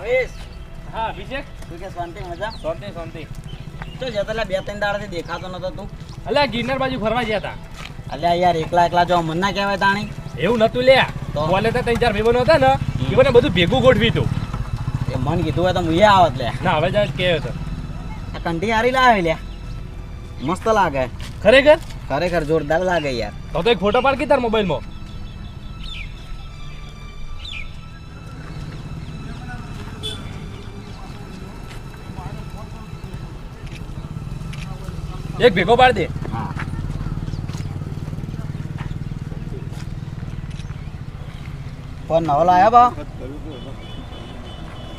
ભાવેશ હા અભિષેક તું કે શાંતિ મજા શાંતિ તો જતો લે 2-3 દાડાથી દેખાતો નતો તું અલ્યા ગિરનાર બાજુ ફરવા ગયા હતા અલ્યા યાર એકલા જો મન ના કહેવાય તાણી એવું નતું લ્યા તો? બોલે તો 3-4 ભાઈબંધો હતા ને એ મને બધું ભેગું ગોઠવી તું એ મન કીધું હોય તો મુએ આવત લે ના હવે જ કહ્યો હતો આ કંઠી હારી લાવે લ્યા મસ્ત લાગે ખરેખર ખરેખર જોરદાર લાગે યાર તો એક ફોટો પાડ કે તાર મોબાઈલમાં એક ભેગો પાડ દે હા ફોન નવો લાયા બા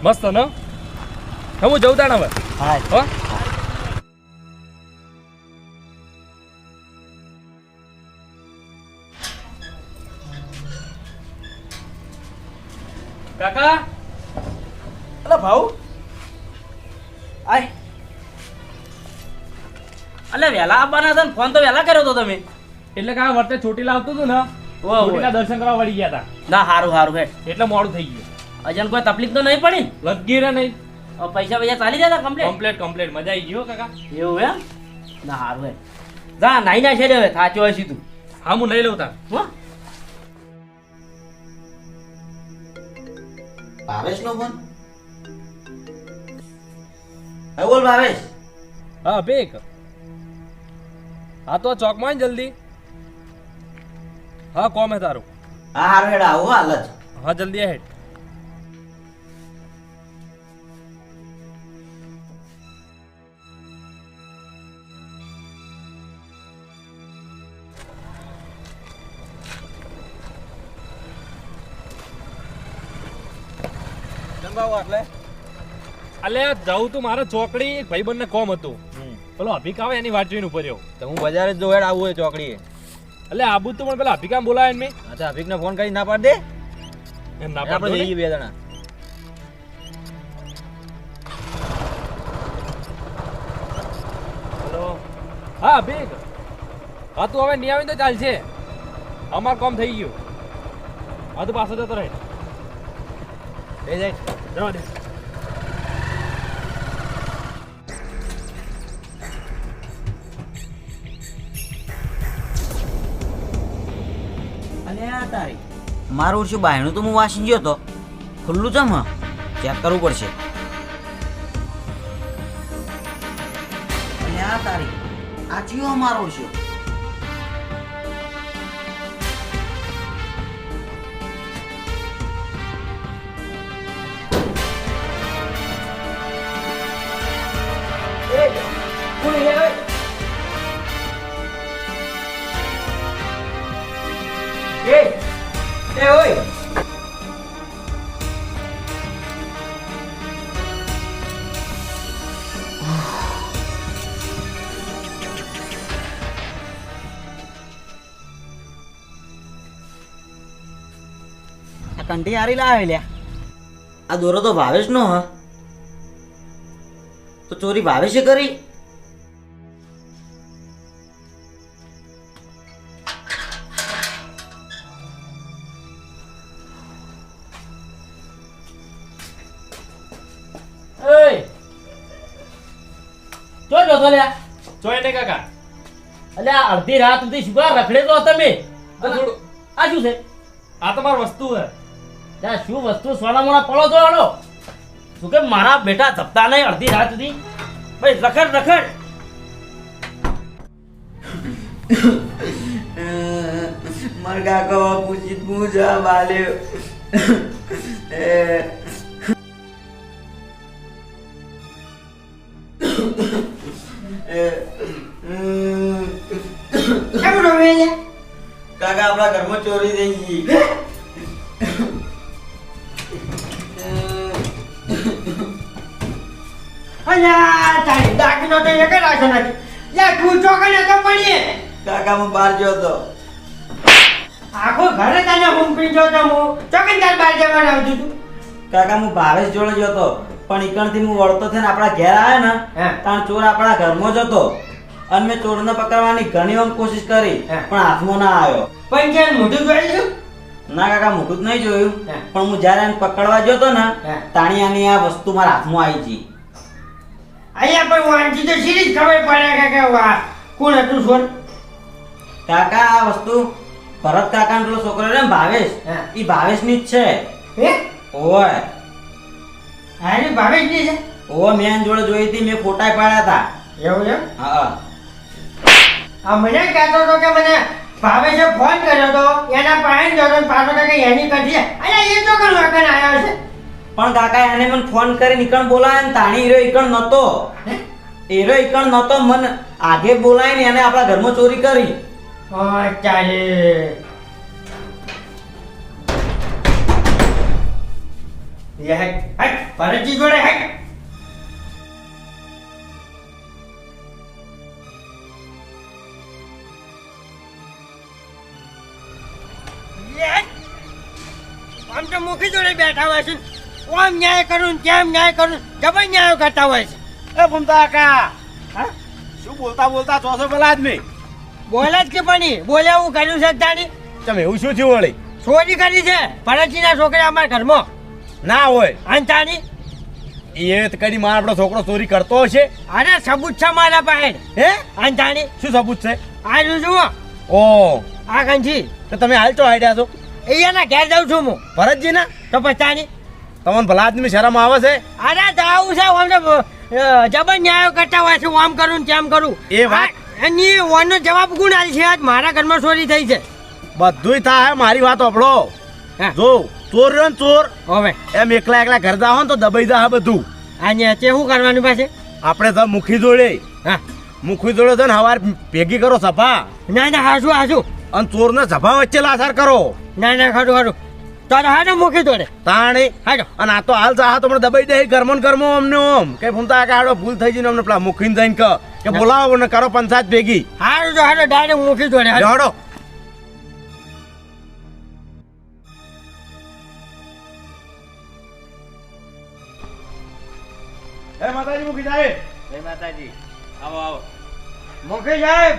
મસ્ત ને હું જઉં તાણ હવે હા હો કાકા અલા ભાઉ આય અલે વેલા આવવાના હતા ને ફોન તો વેલા કર્યો તો તમે એટલે કે આ વર્તે ચોટીલા આવતું હતું ને ચોટીલા દર્શન કરવા વળી ગયા હતા ના હારું હારું હે એટલે મોડું થઈ ગયું અજન કોઈ તકલીફ તો નહીં પડી લગી રે નહીં પૈસા ચાલી જતા કમ્પ્લીટ કમ્પ્લેટ મજા આવી ગયો કાકા એવું એમ ના હારું હે જા નાઈ ના છે હવે થાચો હોય સીધું હા હું નહીં લઉં તાર હો ભાવેશ નો ફોન હે બોલ ભાવેશ હા બેક હા તો ચોકમાં આય જલ્દી હા કોમ હે તારું હા હારું હેડ આવો હાલ જ હા જલ્દી હેડ અલ્યા જાઉં તું મારા ચોકડી એક ભાઈબંધને કોમ હતું પેલો અભિક આવે એની વાટ જોઈને ઉપર રહ્યો તો હું બજારે જ જો હેડ આવું હોય ચોકડીએ એટલે આબુ તો પણ પેલા અભિકામ બોલાવે ને અચ્છા અભિકને ફોન કરી ના પાડ દે એમ ના આપણે પાડતો જઈએ બે જણા હેલો હા અભિક હા તું હવે નહીં આવે તો ચાલશે અમાર કોમ થઈ ગયું હા તું પાછો જતો રહે એ જાય જવા દે અલ્યા તારી મારું શું બાયણું તો હું વાસી ગયો તો ખુલ્લું ચમ ચેક કરવું પડશે અલ્યા તારી આ ચિયો મારો છે કંઠી હારી લાવે લ્યા આ દોરો તો ભાવેશ નો હ તો ચોરી ભાવેશે કરી જોઈ ને કાકા અલ્યા અડધી રાત સુધી શું રખડે તો તમે થોડું આ શું છે આ તમારી વસ્તુ હે ત્યાં શું વસ્તુ સોના મોના પડો તો હળો શું કે મારા બેટા જપતા નહીં અડધી રાત સુધી ભાઈ રખડ રખડ માર કાકો પૂછી પૂજા બાલ્યો કાકા આપણા ઘરમાં ચોરી થઈ ગઈ કાકા હું બહાર ગયો તો આખો ઘરે તને હુંપી જો તો હું ચોકીદાર બહાર જવા આવતું તું કાકા હું ભાવેશ જોડે ગયો તો પણ ઈકણથી હું વળતો થઈને આપણા ઘેર આવ્યો ને હા. ત્યાં ચોર આપણા ઘરમાં જ હતો અને મેં ચોરને પકડવાની ઘણી વાર કોશિશ કરી હા. પણ હાથમાં ના આવ્યો પંચાયત મોઢું જોઈ લીધું ના કાકા મોટું જ નહીં જોયું હા. પણ હું જ્યારે એને પકડવા ગયો તો ને હા. તાણિયાની આ વસ્તુ મારા હાથમાં આવી ગઈ. અહીંયા પણ વાંચી તો સીધી જ ખબર પડે કે વાહ કોણ હતું સોન કાકા આ વસ્તુ ભરત કાકાનો પેલો છોકરો છે ને ભાવેશ હા. ઈ ભાવેશની જ છે. હે ઓય હારે ભાવેશની છે ઓય મેં એની જોડે જોઈ હતી, મેં ફોટા પાડ્યા હતા. એવું એમ હા આ મને કહેતો હતો કે મને ભાવેશે ફોન કર્યો હતો એના પાસે જતો ને પાછો કે એની કઢી અરે એ તો કણ વગર આવ્યો છે પણ કાકા એને મને ફોન કરી નીકળ બોલાય ને તાણી હીરો ઈકણ નતો. હે? હીરો ઈકણ નતો, મને આગે બોલાય ને એને આપણા ઘરમાં ચોરી કરી. ચાલે ભરતજી જોડે હેક આમ તો મુખી જોડે બેઠા હોય છે ઓમ ન્યાય કરું કેમ ન્યાય કરું જબર ન્યાય કરતા હોય છે એ ભૂમતા કાકા હા શું બોલતા બોલતા ચોસો પેલા આદમી બોલે જ કે પણ બોલે હું કર્યું છે તાણી તમે એવું શું થયું વળી ચોરી કરી છે ભરતજીના છોકરા અમારા ઘરમાં ના હોય અને તાણી એ તો કદી મારા આપણો છોકરો ચોરી કરતો હશે. અરે સબૂત છે મારા પાસે હે અને તાણી શું સબૂત છે? આ જુઓ ઓ આ કંછી તો તમે હાલ ચો આઈડિયા છો અહીંયાના ઘેર જાઉં છું હું ભરતજી ના તો પછી તાણી તમને ભલા આદમી શરમ આવે છે? અરે જાવું છે આમ તો જબર ન્યાય કરતા હોય છે આમ કરું ને તેમ કરું એ વાત. એની ઓનો જવાબ ગુણ આલી છે આજ મારા ઘરમાં ચોરી થઈ છે બધુંય થાય મારી વાત સાંભળો. હા. જો ચોર રહ્યો ને ચોર હવે એમ એકલા એકલા ઘર જાઓ ને તો દબાઈ જા બધું. આ તે શું કરવાનું પાસે આપણે તો મુખી જોડે હા મુખી જોડે છે ને હવાર ભેગી કરો સભા ના ના હાસું હાસું અને ચોરને સભા વચ્ચે લાસાર કરો ના ના ખરું ખરું તારે હાડો મૂકી દોડે તાણે. હાડો અને આ તો હાલ ચાહ તો મને દબાઈ દે ઘરમાં ને ઘરમાં અમને ઓમ કે ભૂમતા કે આડો ભૂલ થઈ જઈને અમને પેલા મુખીને જઈને કે બોલાવો ને કરો પંચાયત ભેગી. હાડો તો હાડો ડાયરેક્ટ મૂકી દોડે હાડો જોડો એ માતાજી મુખી સાહેબ. જય માતાજી. આવો આવો. મૂકી સાહેબ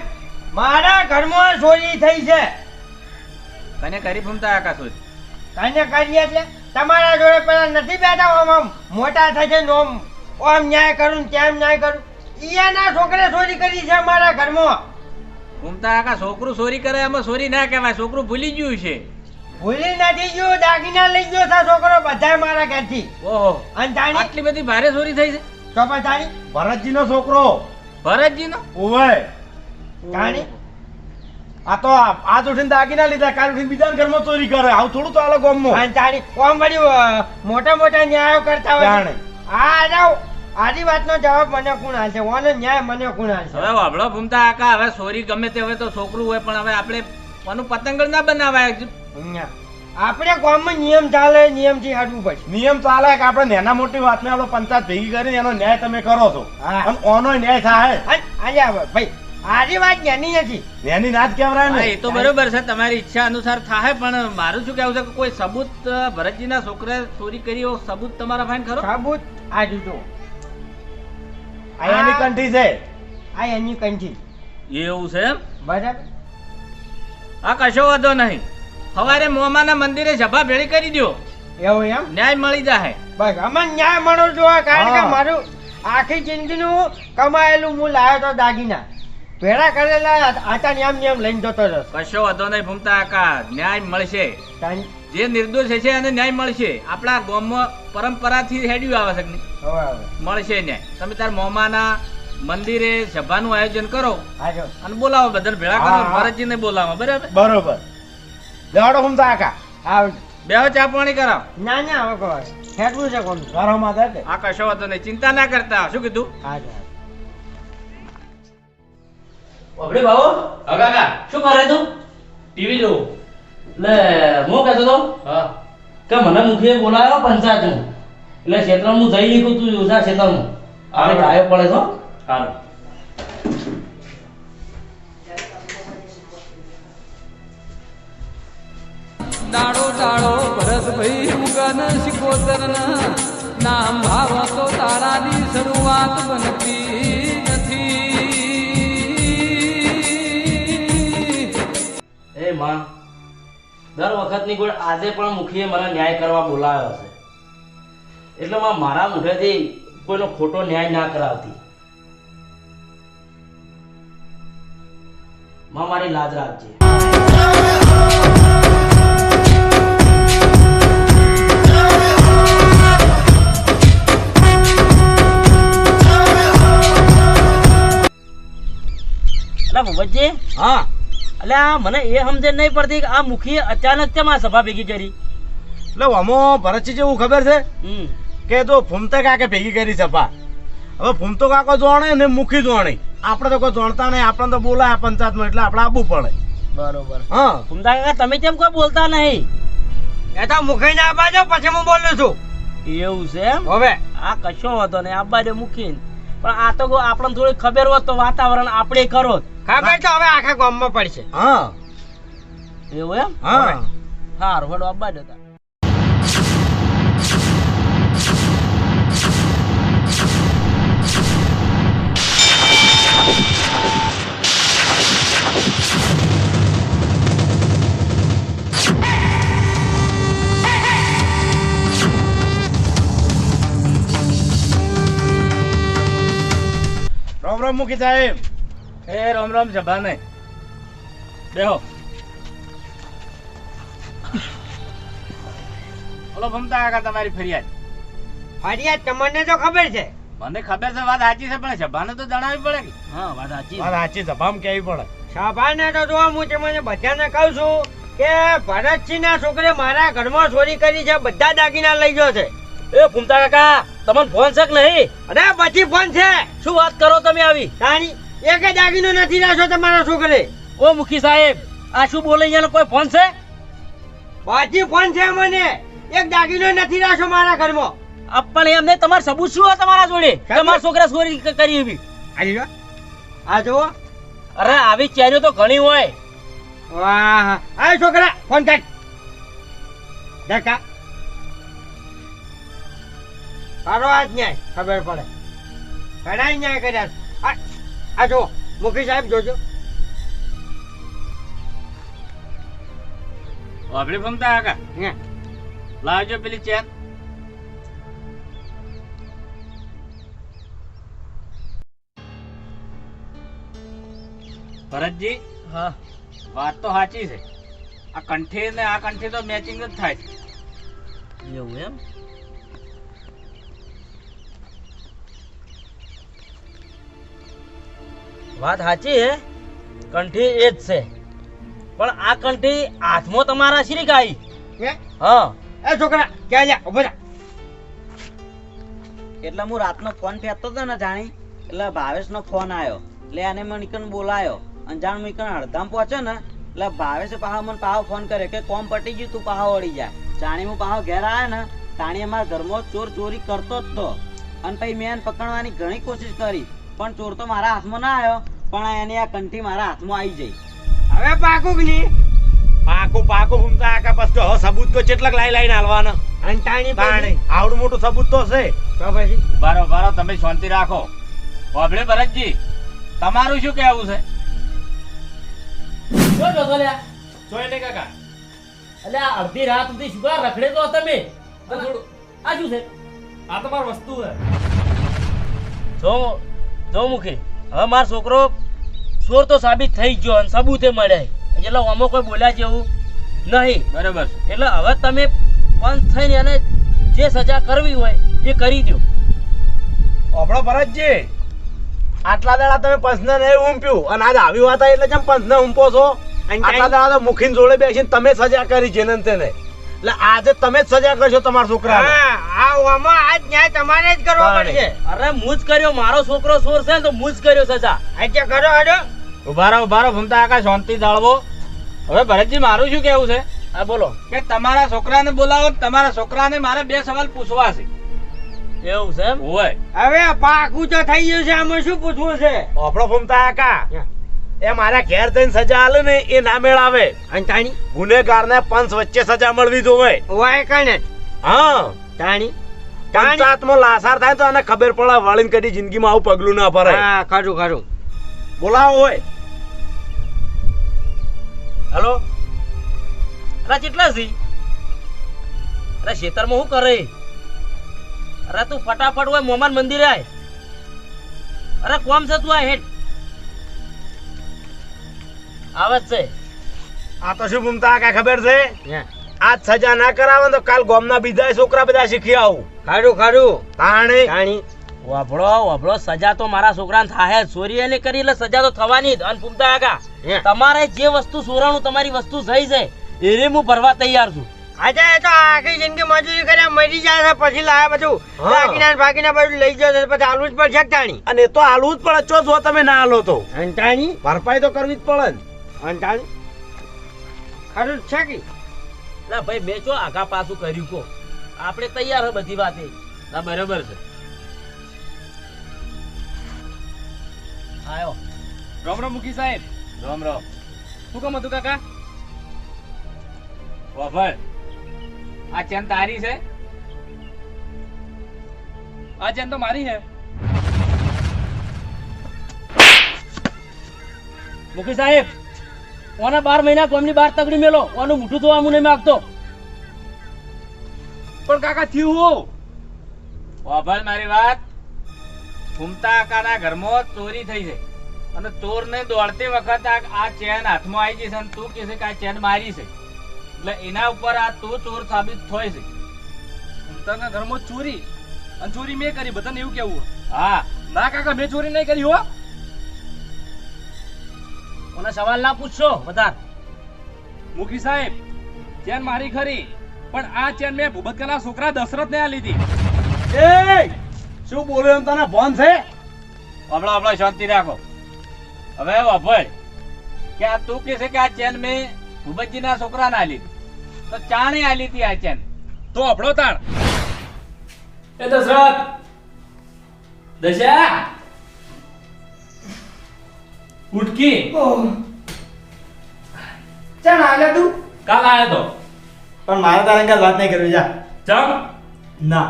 મારા ઘરમાં ચોરી થઈ છે તને કરી ભૂમતા કાકા શું? તને કરીએ એટલે તમારા જોડે પેલા નથી બેઠા આમ મોટા થાય છે ને ઓમ ન્યાય કરું ને તેમ ન્યાય કરું ઈયાના છોકરે ચોરી કરી છે મારા ઘરમાં ભૂમતા કાકા છોકરું ચોરી કરે એમાં ચોરી ના કહેવાય, છોકરું ભૂલી ગયું છે. ભૂલી નથી ગયો દાગીના લઈ ગયો છે છોકરો બધાય મારા ઘરથી ઓહો અને તાણી આટલી બધી ભારે ચોરી થઈ છે તો પછી તાણી ભરતજી નો છોકરો ભરતજી નો. ઓવે તાણી આ તો આજ ઉઠીને દાગીના લીધા, કાલ ઉઠીને બીજા ઘરમાં ચોરી કરે. આવું થોડું ચાલે ગામમાં. અને તાણી કોમ વળી મોટા મોટા ન્યાયો કરતા હોય જાણે. આ જાવ આજી વાતનો જવાબ મને કોણ હાલશે ઓનો ન્યાય મને કોણ હાલશે હવે વાબળો ભૂમતા કાકા, હવે ચોરી ગમે તે હોય તો છોકરું હોય પણ હવે આપણે કોનું પતંગડ ના બનાવાય. અહીંયા આપણે ગામમાં નિયમ ચાલે નિયમથી હાડવું પડશે નિયમ ચાલે કે આપણે નાના મોટી વાતને આપણે પંચાયત ભેગી કરીને એનો ન્યાય તમે કરો છો. હા. અને ઓનો ન્યાય થાય. અને અહીંયા ભાઈ આજી વાત જ્ઞાની નથી એની ના જ કહેવાય હા, ને. એ તો બરોબર છે, તમારી ઈચ્છા અનુસાર થાય, પણ મારું શું કહેવું છે કે કોઈ સબૂત ભરતજીના છોકરાએ ચોરી કરી એવો સબૂત તમારા ફાઈન ખરો? સાબુત આ જુઓ આ એની કંઠી છે. આ એની કંઠી એવું છે એમ? બરાબર હા, કશો વાંધો નહીં. સવારે મોમાના મંદિરે સભા ભેળી કરી દો, એવું એમ ન્યાય મળી જાય. બસ અમને ન્યાય મળવો જોઈએ કારણ કે હા. મારું આખી જિંદગીનું કમાયેલું હું લાવ્યો તો દાગીના ભેળા કરેલા આતા નિયમ નિયમ લઈને જતો રહ્યો કશો વાંધો નહીં ભૂમતા કાકા, ન્યાય મળશે. તાણી જે નિર્દોષ છે એને ન્યાય મળશે. આપણા ગામમાં પરંપરાથી હેડ્યું આવે છે કે નહીં? હવે હવે મળશે ન્યાય. તમે તાર મોમાના મંદિરે સભાનું આયોજન કરો આજો અને બોલાવો, બધાને ભેળા કરો. હા, હા. ભરતજીને બોલાવો, બરાબર? બરોબર. લેવાડો ભૂમતા કાકા. આવજો બેહો, ચા પાણી કરાવો. ના ના હવે કોઈ હેઠવું છે કોણ ઘરો માં થાય કે? આ કશો વાંધો નહીં, ચિંતા ના કરતા. શું કીધું? આજો ઓબડે બાબો. હા કાકા. શું કરે તું? ટીવી જોઉં. લે હું કહેતો તો હા. કે મને મુખીએ બોલાવ્યો પંચાયતનું, એટલે ક્ષેત્રમાં હું જઈ નીકળું, તું યોજા ક્ષેત્રમાં આપણે ગાયો પડે છો. સારું. દાડો દાડો ભરતભાઈ મુગન શિકોતરના નામ ભાવ તો તારાની શરૂઆત બનતી નથી. એ માં દર વખત વખતની કોઈ આજે પણ મુખીએ મને ન્યાય કરવા બોલાવ્યો છે, એટલે મારા મુખેથી કોઈનો ખોટો ન્યાય ના કરાવતી. મારી લાજ રાખજે. અલા ભૂપતજી, હા એટલે આ મને એ સમજણ નહીં પડતી કે આ મુખીએ અચાનક કેમ આ સભા ભેગી કરી. એટલે આમાં ભરતજી જેવું ખબર છે હમ કે તો ફૂમતા કાકે ભેગી કરી સભા. હવે ફૂમતો કાકો જોણે ને મુખી જોણે, આપણે તો કોઈ જાણતા નહીં, આપણે તો બોલાય પંચાયતમાં એટલે આપણે આવવું પડે. બરોબર. હા ફૂમતા કાકા તમે કેમ કોઈ બોલતા નહીં? એ તો મુખી ના બાજુ પછી હું બોલું છું. એવું છે એમ? હવે આ કશો વાંધો નહીં, આ બાજુ મૂકીને. પણ આ તો આપણને થોડી ખબર હોત તો વાતાવરણ આપણે કરો. ખબર તો હવે આખા ગામમાં પડશે. હા એવું એમ? હા સારું વડો આ બાજુ હતા. રામ રામ મુખી સાહેબ. એ રામ રામ સભાને બેહો. બોલો ભમતા કાકા, તમારી ફરિયાદ. ફરિયાદ તમને તો ખબર છે. મને ખબર છે, વાત સાચી છે, પણ સભાને તો જણાવવી પડે કે. હા વાત સાચી. વાત સાચી સભામાં કેવી પડે. સભાને તો જો હું તમને બધાને કહું છું કે ભરતસિંહના છોકરે મારા ઘરમાં ચોરી કરી છે, બધા દાગીના લઈ ગયો છે. એ ફૂમતા કાકા, તમને ફોન છે કે નહીં? અરે પછી ફોન છે. શું વાત કરો તમે આવી? તાણી એક દાગીનો નથી રાખ્યો તમારા છોકરે. ઓ મુખી સાહેબ, આ શું બોલે? અહીંયાનો કોઈ ફોન છે? પછી ફોન છે મને. એક દાગીનો નથી રાખ્યો મારા ઘરમાં. પણ એમ નહીં, તમારે સબૂત શું હોય તમારા જોડે? તમારા છોકરા ચોરી કરી એવી? આ જુઓ. અરે આવી ચેરીઓ તો ઘણી હોય. વાહ, આ છોકરા ફોન કાઢ. દેખા તારો આજ ન્યાય ખબર પડે. ઘણા ન્યાય કર્યા છે. આ જુઓ મુખી સાહેબ, જોજો. વાપરી ભમતા કાકા, અહીંયા. લાવજો પેલી ચેન. ભરતજી, હા વાત તો સાચી છે. આ કંઠી ને આ કંઠી તો મેચિંગ જ થાય છે. એવું એમ? વાત સાચી હે, કંઠી એ જ છે. પણ આ કંઠી હાથમાં તમારા શ્રી ગાઈ. હે? હા. એ છોકરા ક્યાં જા, ઉભો જા. એટલે હું રાતનો ફોન ફેરતો હતો ને જાણી, એટલે ભાવેશનો ફોન આવ્યો. એટલે એને મને ઈકન બોલાયો અને જાણ હું ઈકન અડધામ પહોંચ્યો ને, એટલે ભાવેશે પાહો મને પાહો ફોન કર્યો કે કોમ પટી ગયું, તું પાહો વળી જા. જાણી હું પાહો ઘેર આવ્યો ને, તાણી અમારા ઘરમાં ચોર ચોરી કરતો જ તો. અને પછી મેં એને પકડવાની ઘણી કોશિશ કરી, પણ ચોર તો મારા હાથમાં ના આવ્યો, પણ એની આ કંઠી મારા હાથમાં આવી જઈ. હવે પાકું કે નહીં? પાકું પાકું ફૂમતા કાકા. પછી હવે સબૂત તો કેટલાક લાઈને હાલવાના. અને તાણી તાણી આવડું મોટું સબૂત તો છે. તો પછી બારો બારો, તમે શાંતિ રાખો. વાપરે ભરતજી, તમારું શું કહેવું છે? જો જોતો લ્યા. જોઈ ને કાકા, એટલે આ અડધી રાત સુધી શું કા રખડે તો તમે? આ થોડું, આ શું છે? આ તો મારી વસ્તુ છે. જો મુખી, હવે મારો છોકરો ચોર તો સાબિત થઈ ગયો અને સબૂતે મળ્યા, એટલે આમાં કોઈ બોલ્યા જેવું નહીં. બરોબર છે. એટલે હવે તમે પંચ થઈને એને જે સજા કરવી હોય એ કરી દો. આપણો ભરતજી, આટલા દાડા તમે પંચને નહીં ઊંપ્યું અને આજ આવી વાત આવી એટલે જેમ પંચને ઊંપો છો. આટલા દાડા તો મુખીન જોડે બેસીને તમે સજા કરી છે ને તેને, એટલે આજે તમે જ સજા કરશો તમારા છોકરાને. હા, આ ઓમાં આજ ન્યાય તમારે જ કરવો પડશે. અરે હું જ કર્યો, મારો છોકરો ચોર છે ને તો હું જ કર્યો સજા. આજે કરો હાડો. ઉભા રહો ભમતા કાકા, શાંતિ જાળવો. હવે ભરતજી, મારું શું કહેવું છે હા બોલો. કે તમારા છોકરાને બોલાવો. તમારા છોકરાને મારે 2 સવાલ પૂછવા છે. એવું છે એમ? હોય. હવે પાકું તો થઈ ગયું છે, આમાં શું પૂછવું છે? આપણો ફૂમતા કાકા, એ મારા ઘેર જઈને સજા આલે ને એ ના મેળાવે. અને તાણી ગુનેગારને પંચ વચ્ચે સજા મળવી જોવે. વાય કાને હા, તાણી પંચાયતમાં લાસાર થાય તો એને ખબર પડે વળીને કદી જિંદગીમાં આવું પગલું ના ભરાય. હા, ખરું ખરું. બોલાવો હોય. હેલો, અરે કેટલા છે? અરે ખેતરમાં શું કરે? અરે તું ફટાફટ હોય મોમાન મંદિરે આય. અરે કોમ છે તું આ હેઠ આવે જ છે. આ તો શું ભૂમતા કાંઈ ખબર છે? હે. આજ સજા ના કરાવે તો કાલ ગામના બીજા છોકરા બધા શીખી આવું. ખાડું ખાડું તાણે જાણી વાભળો સજા તો મારા છોકરાને થાય જ. ચોરી એને કરી એટલે સજા તો થવાની જ. અને પૂમતા કાકા હે. તમારે જે વસ્તુ સોરાનું તમારી વસ્તુ થઈ છે એને હું ભરવા તૈયાર છું. આજે એ તો આખી જિંદગી મજૂરી કર્યા મરી જાય છે પછી લાવે બધું હા. દાગીના ભાગીના બધું લઈ જશે પછી આલવું જ પડશે જાણી અને એ તો હાલવું જ પડે. ચો જો તમે ના હાલો તો અંટાણી ભરપાઈ તો કરવી જ પડે ને. અંટાણી ખરું જ છે કે ના ભાઈ મેં જો આગા પાછું કર્યું કો આપણે તૈયાર હે બધી વાતે. ના બરોબર છે. આયો રામ રામ મુખી સાહેબ. રામ રામ. શું કામ હતું કાકા? વાભળ, આ ચેન તારી છે? આ ચેન તો મારી છે. મુખી સાહેબ ઓના 12 મહિના કોમની 12 તગડી મેલો ઓનું મોઢું તો આમું નહીં માગતો. પણ કાકા થયું હું? વાભળ મારી વાત. ઘૂમતા આકાના ઘરમાં ચોરી થઈ છે અને ચોરને દોડતી વખત આ ચેન હાથમાં આવી જશે અને તું કહેશે કે આ ચેન મારી છે એટલે એના ઉપર આ તું ચોર સાબિત થાય છે. ઘૂમતાના ઘરમાં ચોરી અને ચોરી મેં કરી, બધાને એવું કેવું? હા ના કાકા, મેં ચોરી નહીં કરી હો. ઓના સવાલ ના પૂછશો વધાર. મુખી સાહેબ, ચેન મારી ખરી પણ આ ચેન મેં ભૂપતકાના છોકરા દશરથને આ લીધી. એ શું બોલ્યો એમ તને ભાન છે? હમણાં શાંતિ રાખો. હવે વાભળ કે આ તું કહે છે કે આ ચેન મેં ભૂપતજીના છોકરાને આ લીધી, તો ચાણે આ લીધી આ ચેન તો હભળો તાણ. એ દશરથ, દશા ઉઠકી ચાલ આલે તું કાલ આયો તો પણ મારે તારા અંગાત વાત નહીં કરવી. જા ચમ ના.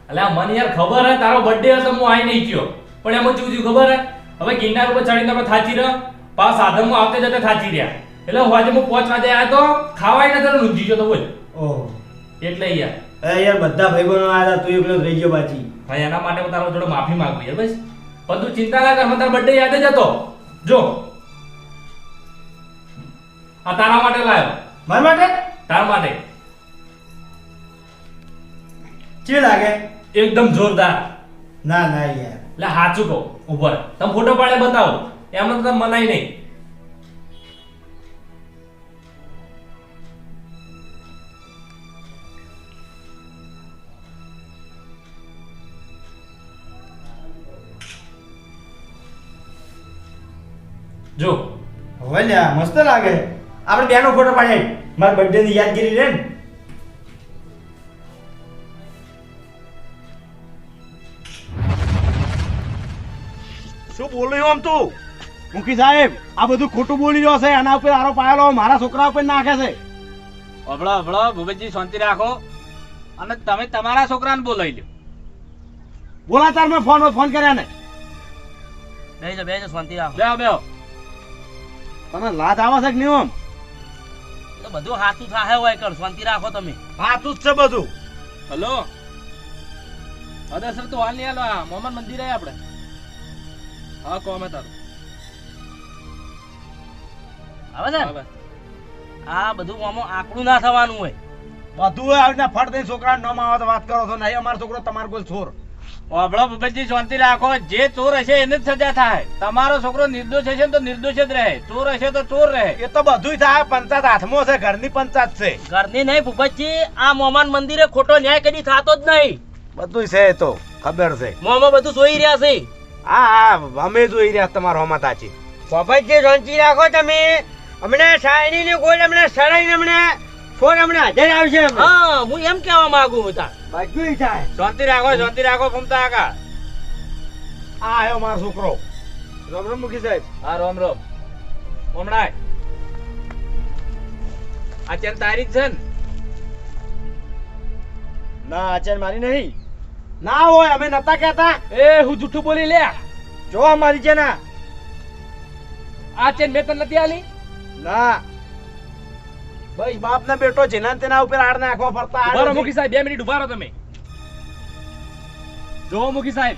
અલ્યા મને યાર ખબર હે તારો બર્થડે હતો હું આઈ નહીં ગયો, પણ એમાં શું થયું ખબર હે? હવે કિનાર ઉપર ચડીને આપણે થાચી રહ્યો, પા સાધનમાં આવતે જતે થાચી રહ્યા એટલે આજે હું 5 વાગે આવ્યો તો ખાવાય નતો ઊંઘી ગયો તો બોલ. ઓહ એટલે યાર અરે યાર બધા ભાઈબંધો આવ્યા હતા, તું એકલો જ રહી ગયો બાજી. ભાઈ એના માટે હું તારો જોડે માફી માંગુ યાર. બસ પણ તું ચિંતા ના કર, મને તારો બર્થડે યાદ જ હતો. જો આ તારા માટે લાયો, મારા માટે તારા માટે ચી લાગે? એકદમ જોરદાર. ના ના યાર. એટલે સાચું કહો ઉપર તમે ફોટો પાડે બતાવો, એમને તો તમે મનાય નહીં. જો હવે લ્યા મસ્ત લાગે. આપણે બેનો ફોટો પાડીએ, મારા બર્થડે ની યાદગીરી રહે ને. શું બોલ્યો આમ તું? મુખી સાહેબ આ બધું ખોટું બોલી રહ્યો છે. આના ઉપર આરોપ આવેલો મારા છોકરા ઉપર નાખે છે. હભળો ભૂપતજી શાંતિ રાખો અને તમે તમારા છોકરાને બોલાવી લ્યો. બોલા તાર મેં ફોન કર્યા ને. બેજો શાંતિ રાખો. બેહો તને લાજ આવે છે કે નહીં? આમ તો બધું હાથું થાય હોય કર. શાંતિ રાખો તમે. હાથું જ છે બધું. હલો અદા સર તો હાલ નહીં હાલો, આ મોહમ્મદ મંદિર આયા આપણે. હા કોમે તારું આવે છે ને? આ બધું આમાં આકડું ના થવાનું હોય. બધું આવી રીતના ફટ દઈને છોકરા નામ આવે તો વાત કરો છો. નહીં અમારો છોકરો તમારો કોઈ ચોર. હભળો ભૂપતજી શાંતિ રાખો. જે ચોર હશે એને જ સજા થાય. તમારો છોકરો નિર્દોષ હશે ને તો નિર્દોષ જ રહે, ચોર હશે તો ચોર રહે. એ તો બધું થાય. પંચાયત હાથમાં છે, ઘરની પંચાયત છે. ઘરની નહીં ભૂપતજી, આ મોમાન મંદિરે ખોટો ન્યાય કદી થતો જ નહીં. બધું છે એ તો ખબર છે. મોમાં બધું જોઈ રહ્યા છે. હા અમે જોઈ રહ્યા તમારો હમત આચી. બાબાજી શાંતિ રાખો તમે. હમણાં શાયરી ની ગોળ હમણાં સડાઈને હમણાં ફોન હમણાં હાજર આવશે. હા હું એમ કહેવા માંગુ હતા. બધું થાય. શાંતિ રાખો ફૂમતા કાકા. આ આવ્યો મારો છોકરો. રામ રામ મુખી સાહેબ. હા રામ હમણાં આ ચેન તારી જ છે ને? ના આચાર મારી નહીં. ના હોય અમે નતા કહેતા. એ હું જૂઠું બોલી લે. જો મારી છે ના. આ ચેન મેં તને નથી આલી. ના બસ બાપ ને બેટો જેના તેના ઉપર આડ નાખવા ફરતા ઉભા રહો આડો મુખી સાહેબ 2 મિનિટ ઉભા રહો તમે જો મુખી સાહેબ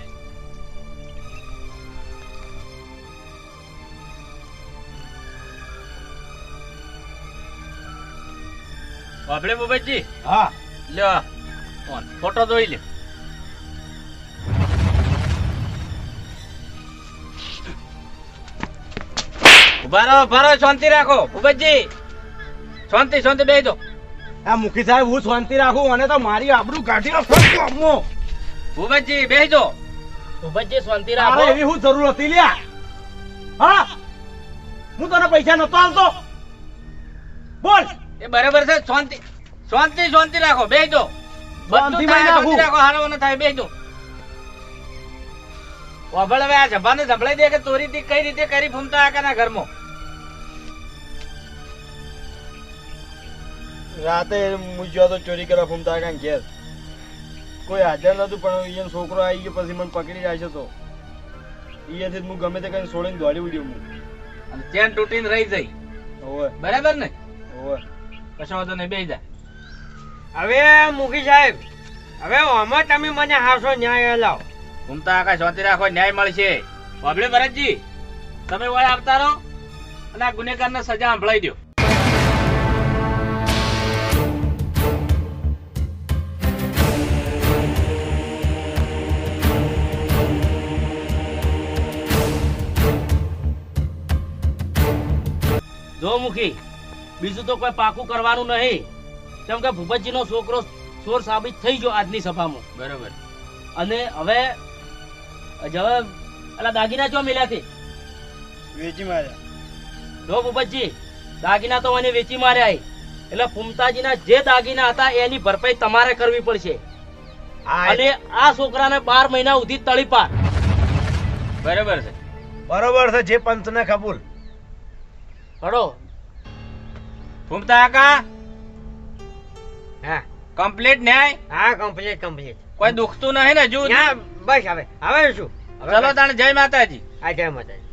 આપણે બુબજી હા લ્યો ફોન ફોટો જોઈ લે ઉભા રહો શાંતિ રાખો બુબજી શાંતિ શાંતિ બેહી દો આ મુખી સાહેબ હું શાંતિ રાખું અને તો મારી આબરૂ કાઢી નાખો અમ્મો બુબજી બેહી દો ભૂપતજી શાંતિ અરે રાખો. એવી હું જરૂર હતી લ્યા હા હું તને પૈસા નતો આલતો બોલ એ બરાબર છે શાંતિ શાંતિ શાંતિ રાખો બેહી દો બધું શાંતિમાં થાય, રાખું. શાંતિ રાખો હારો ન થાય બેહી દો વાભળ હવે આ જભાને સંભળાઈ દે કે ચોરી થી કઈ રીતે કરી ફૂમતા આકાના ઘરમાં રાતે મૂજ્યો તો ચોરી કરવા ફૂમતા કાંઈ ઘેર કોઈ હાજર નતું પણ અહીંયા છોકરો આવી ગયો પછી મને પકડી જાય છે તો અહીંયાથી હું ગમે તે કઈ છોડીને દોડી ઉડ્યો હું અને ચેન તૂટીને રહી જઈ હોવે બરાબર ને હોવે કશો વાંધો નહીં બેહી જા હવે મુખી સાહેબ હવે આમાં તમે મને હાસો ન્યાય લાવો. ફૂમતા આકા શાંતિ રાખો ન્યાય મળશે બાબલે ભરતજી તમે વળે આવતા રહો અને આ ગુનેગારને સજા સંભળાઈ દો જો મુખી બીજું તો કોઈ પાકું કરવાનું નહીં કેમ કે ભૂપતજીનો છોકરો ચોર સાબિત થઈ ગયો આજની સભામાં. બરોબર અને હવે જવાબ અલા દાગીના ચો મળ્યા છે વેચી માર્યા જો ભૂપતજી દાગીના તો મને વેચી માર્યા છે. એટલે ફૂમતાજીના જે દાગીના હતા એની ભરપાઈ તમારે કરવી પડશે અને આ છોકરાને 12 મહિના સુધી તળીપાર. બરોબર છે બરોબર છે જે પંચને કબૂલ હડો ફૂમતા આકા હા કમ્પ્લીટ ન્યાય હા કમ્પ્લીટ કમ્પ્લીટ. કોઈ દુખતું નહીં ને હજુ ના બસ હવે શું હવે ચલો તાણે જય માતાજી આ જય માતાજી.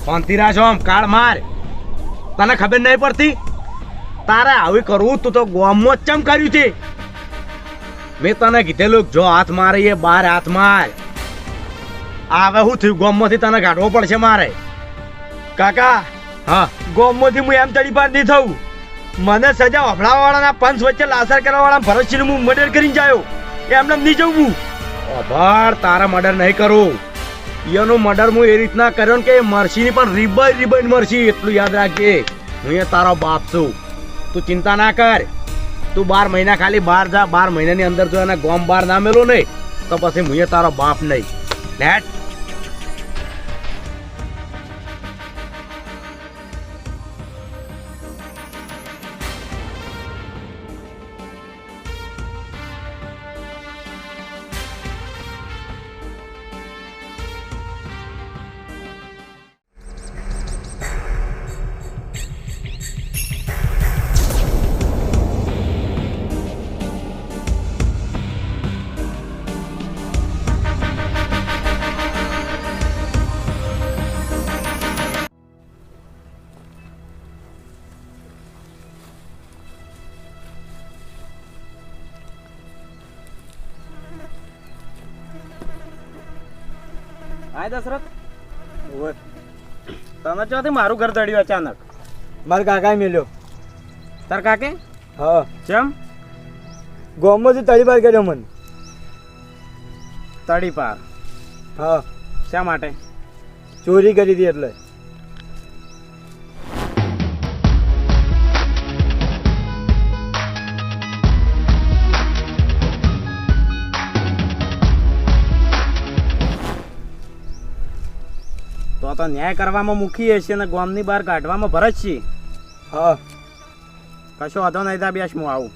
શાંતિરાજ આમ કાળ માર તને ખબર નહીં પડતી તારે આવી કરવું તું તો ગોમમાં જ ચમ કર્યું છે મેં તને કીધેલું જો હાથ મારે એ બાર હાથ માર આવે હું થયું ગોમમાંથી તને કાઢવો પડશે મારે કાકા હા ગોમમાંથી હું એમ તડી પાર નહીં થવું મને સજા વફડાવાળાના પંચ વચ્ચે લાસર કરવાવાળા ભરતસિંહનું હું મર્ડર કરીને જાયો એમને નહીં જવું હું અભાર તારા મર્ડર નહીં કરું એનો મર્ડર હું એ રીતના કર્યો ને કે મરસી ની પણ રીબાઈ મરસી એટલું યાદ રાખજે હું એ તારો બાપ છું તું ચિંતા ના કર તું 12 મહિના ખાલી બહાર જા 12 મહિનાની અંદર જો એને ગોમ બહાર ના મેલો નહીં તો પછી હું એ તારો બાપ નહીં લેટ હાય દશરથ ઓવે તને ચોથી મારું ઘર દડ્યું અચાનક મારા કાકાએ મેલ્યો તાર કાકે હા કેમ ગોમમાંથી તળીપાર કર્યો મને તળીપાર હા શા માટે ચોરી કરી હતી એટલે તો ન્યાય કરવામાં મૂકી હશે ને ગામની બહાર કાઢવામાં ભરત છે હા કશો વાંધો નહીં તા બેસ હું આવું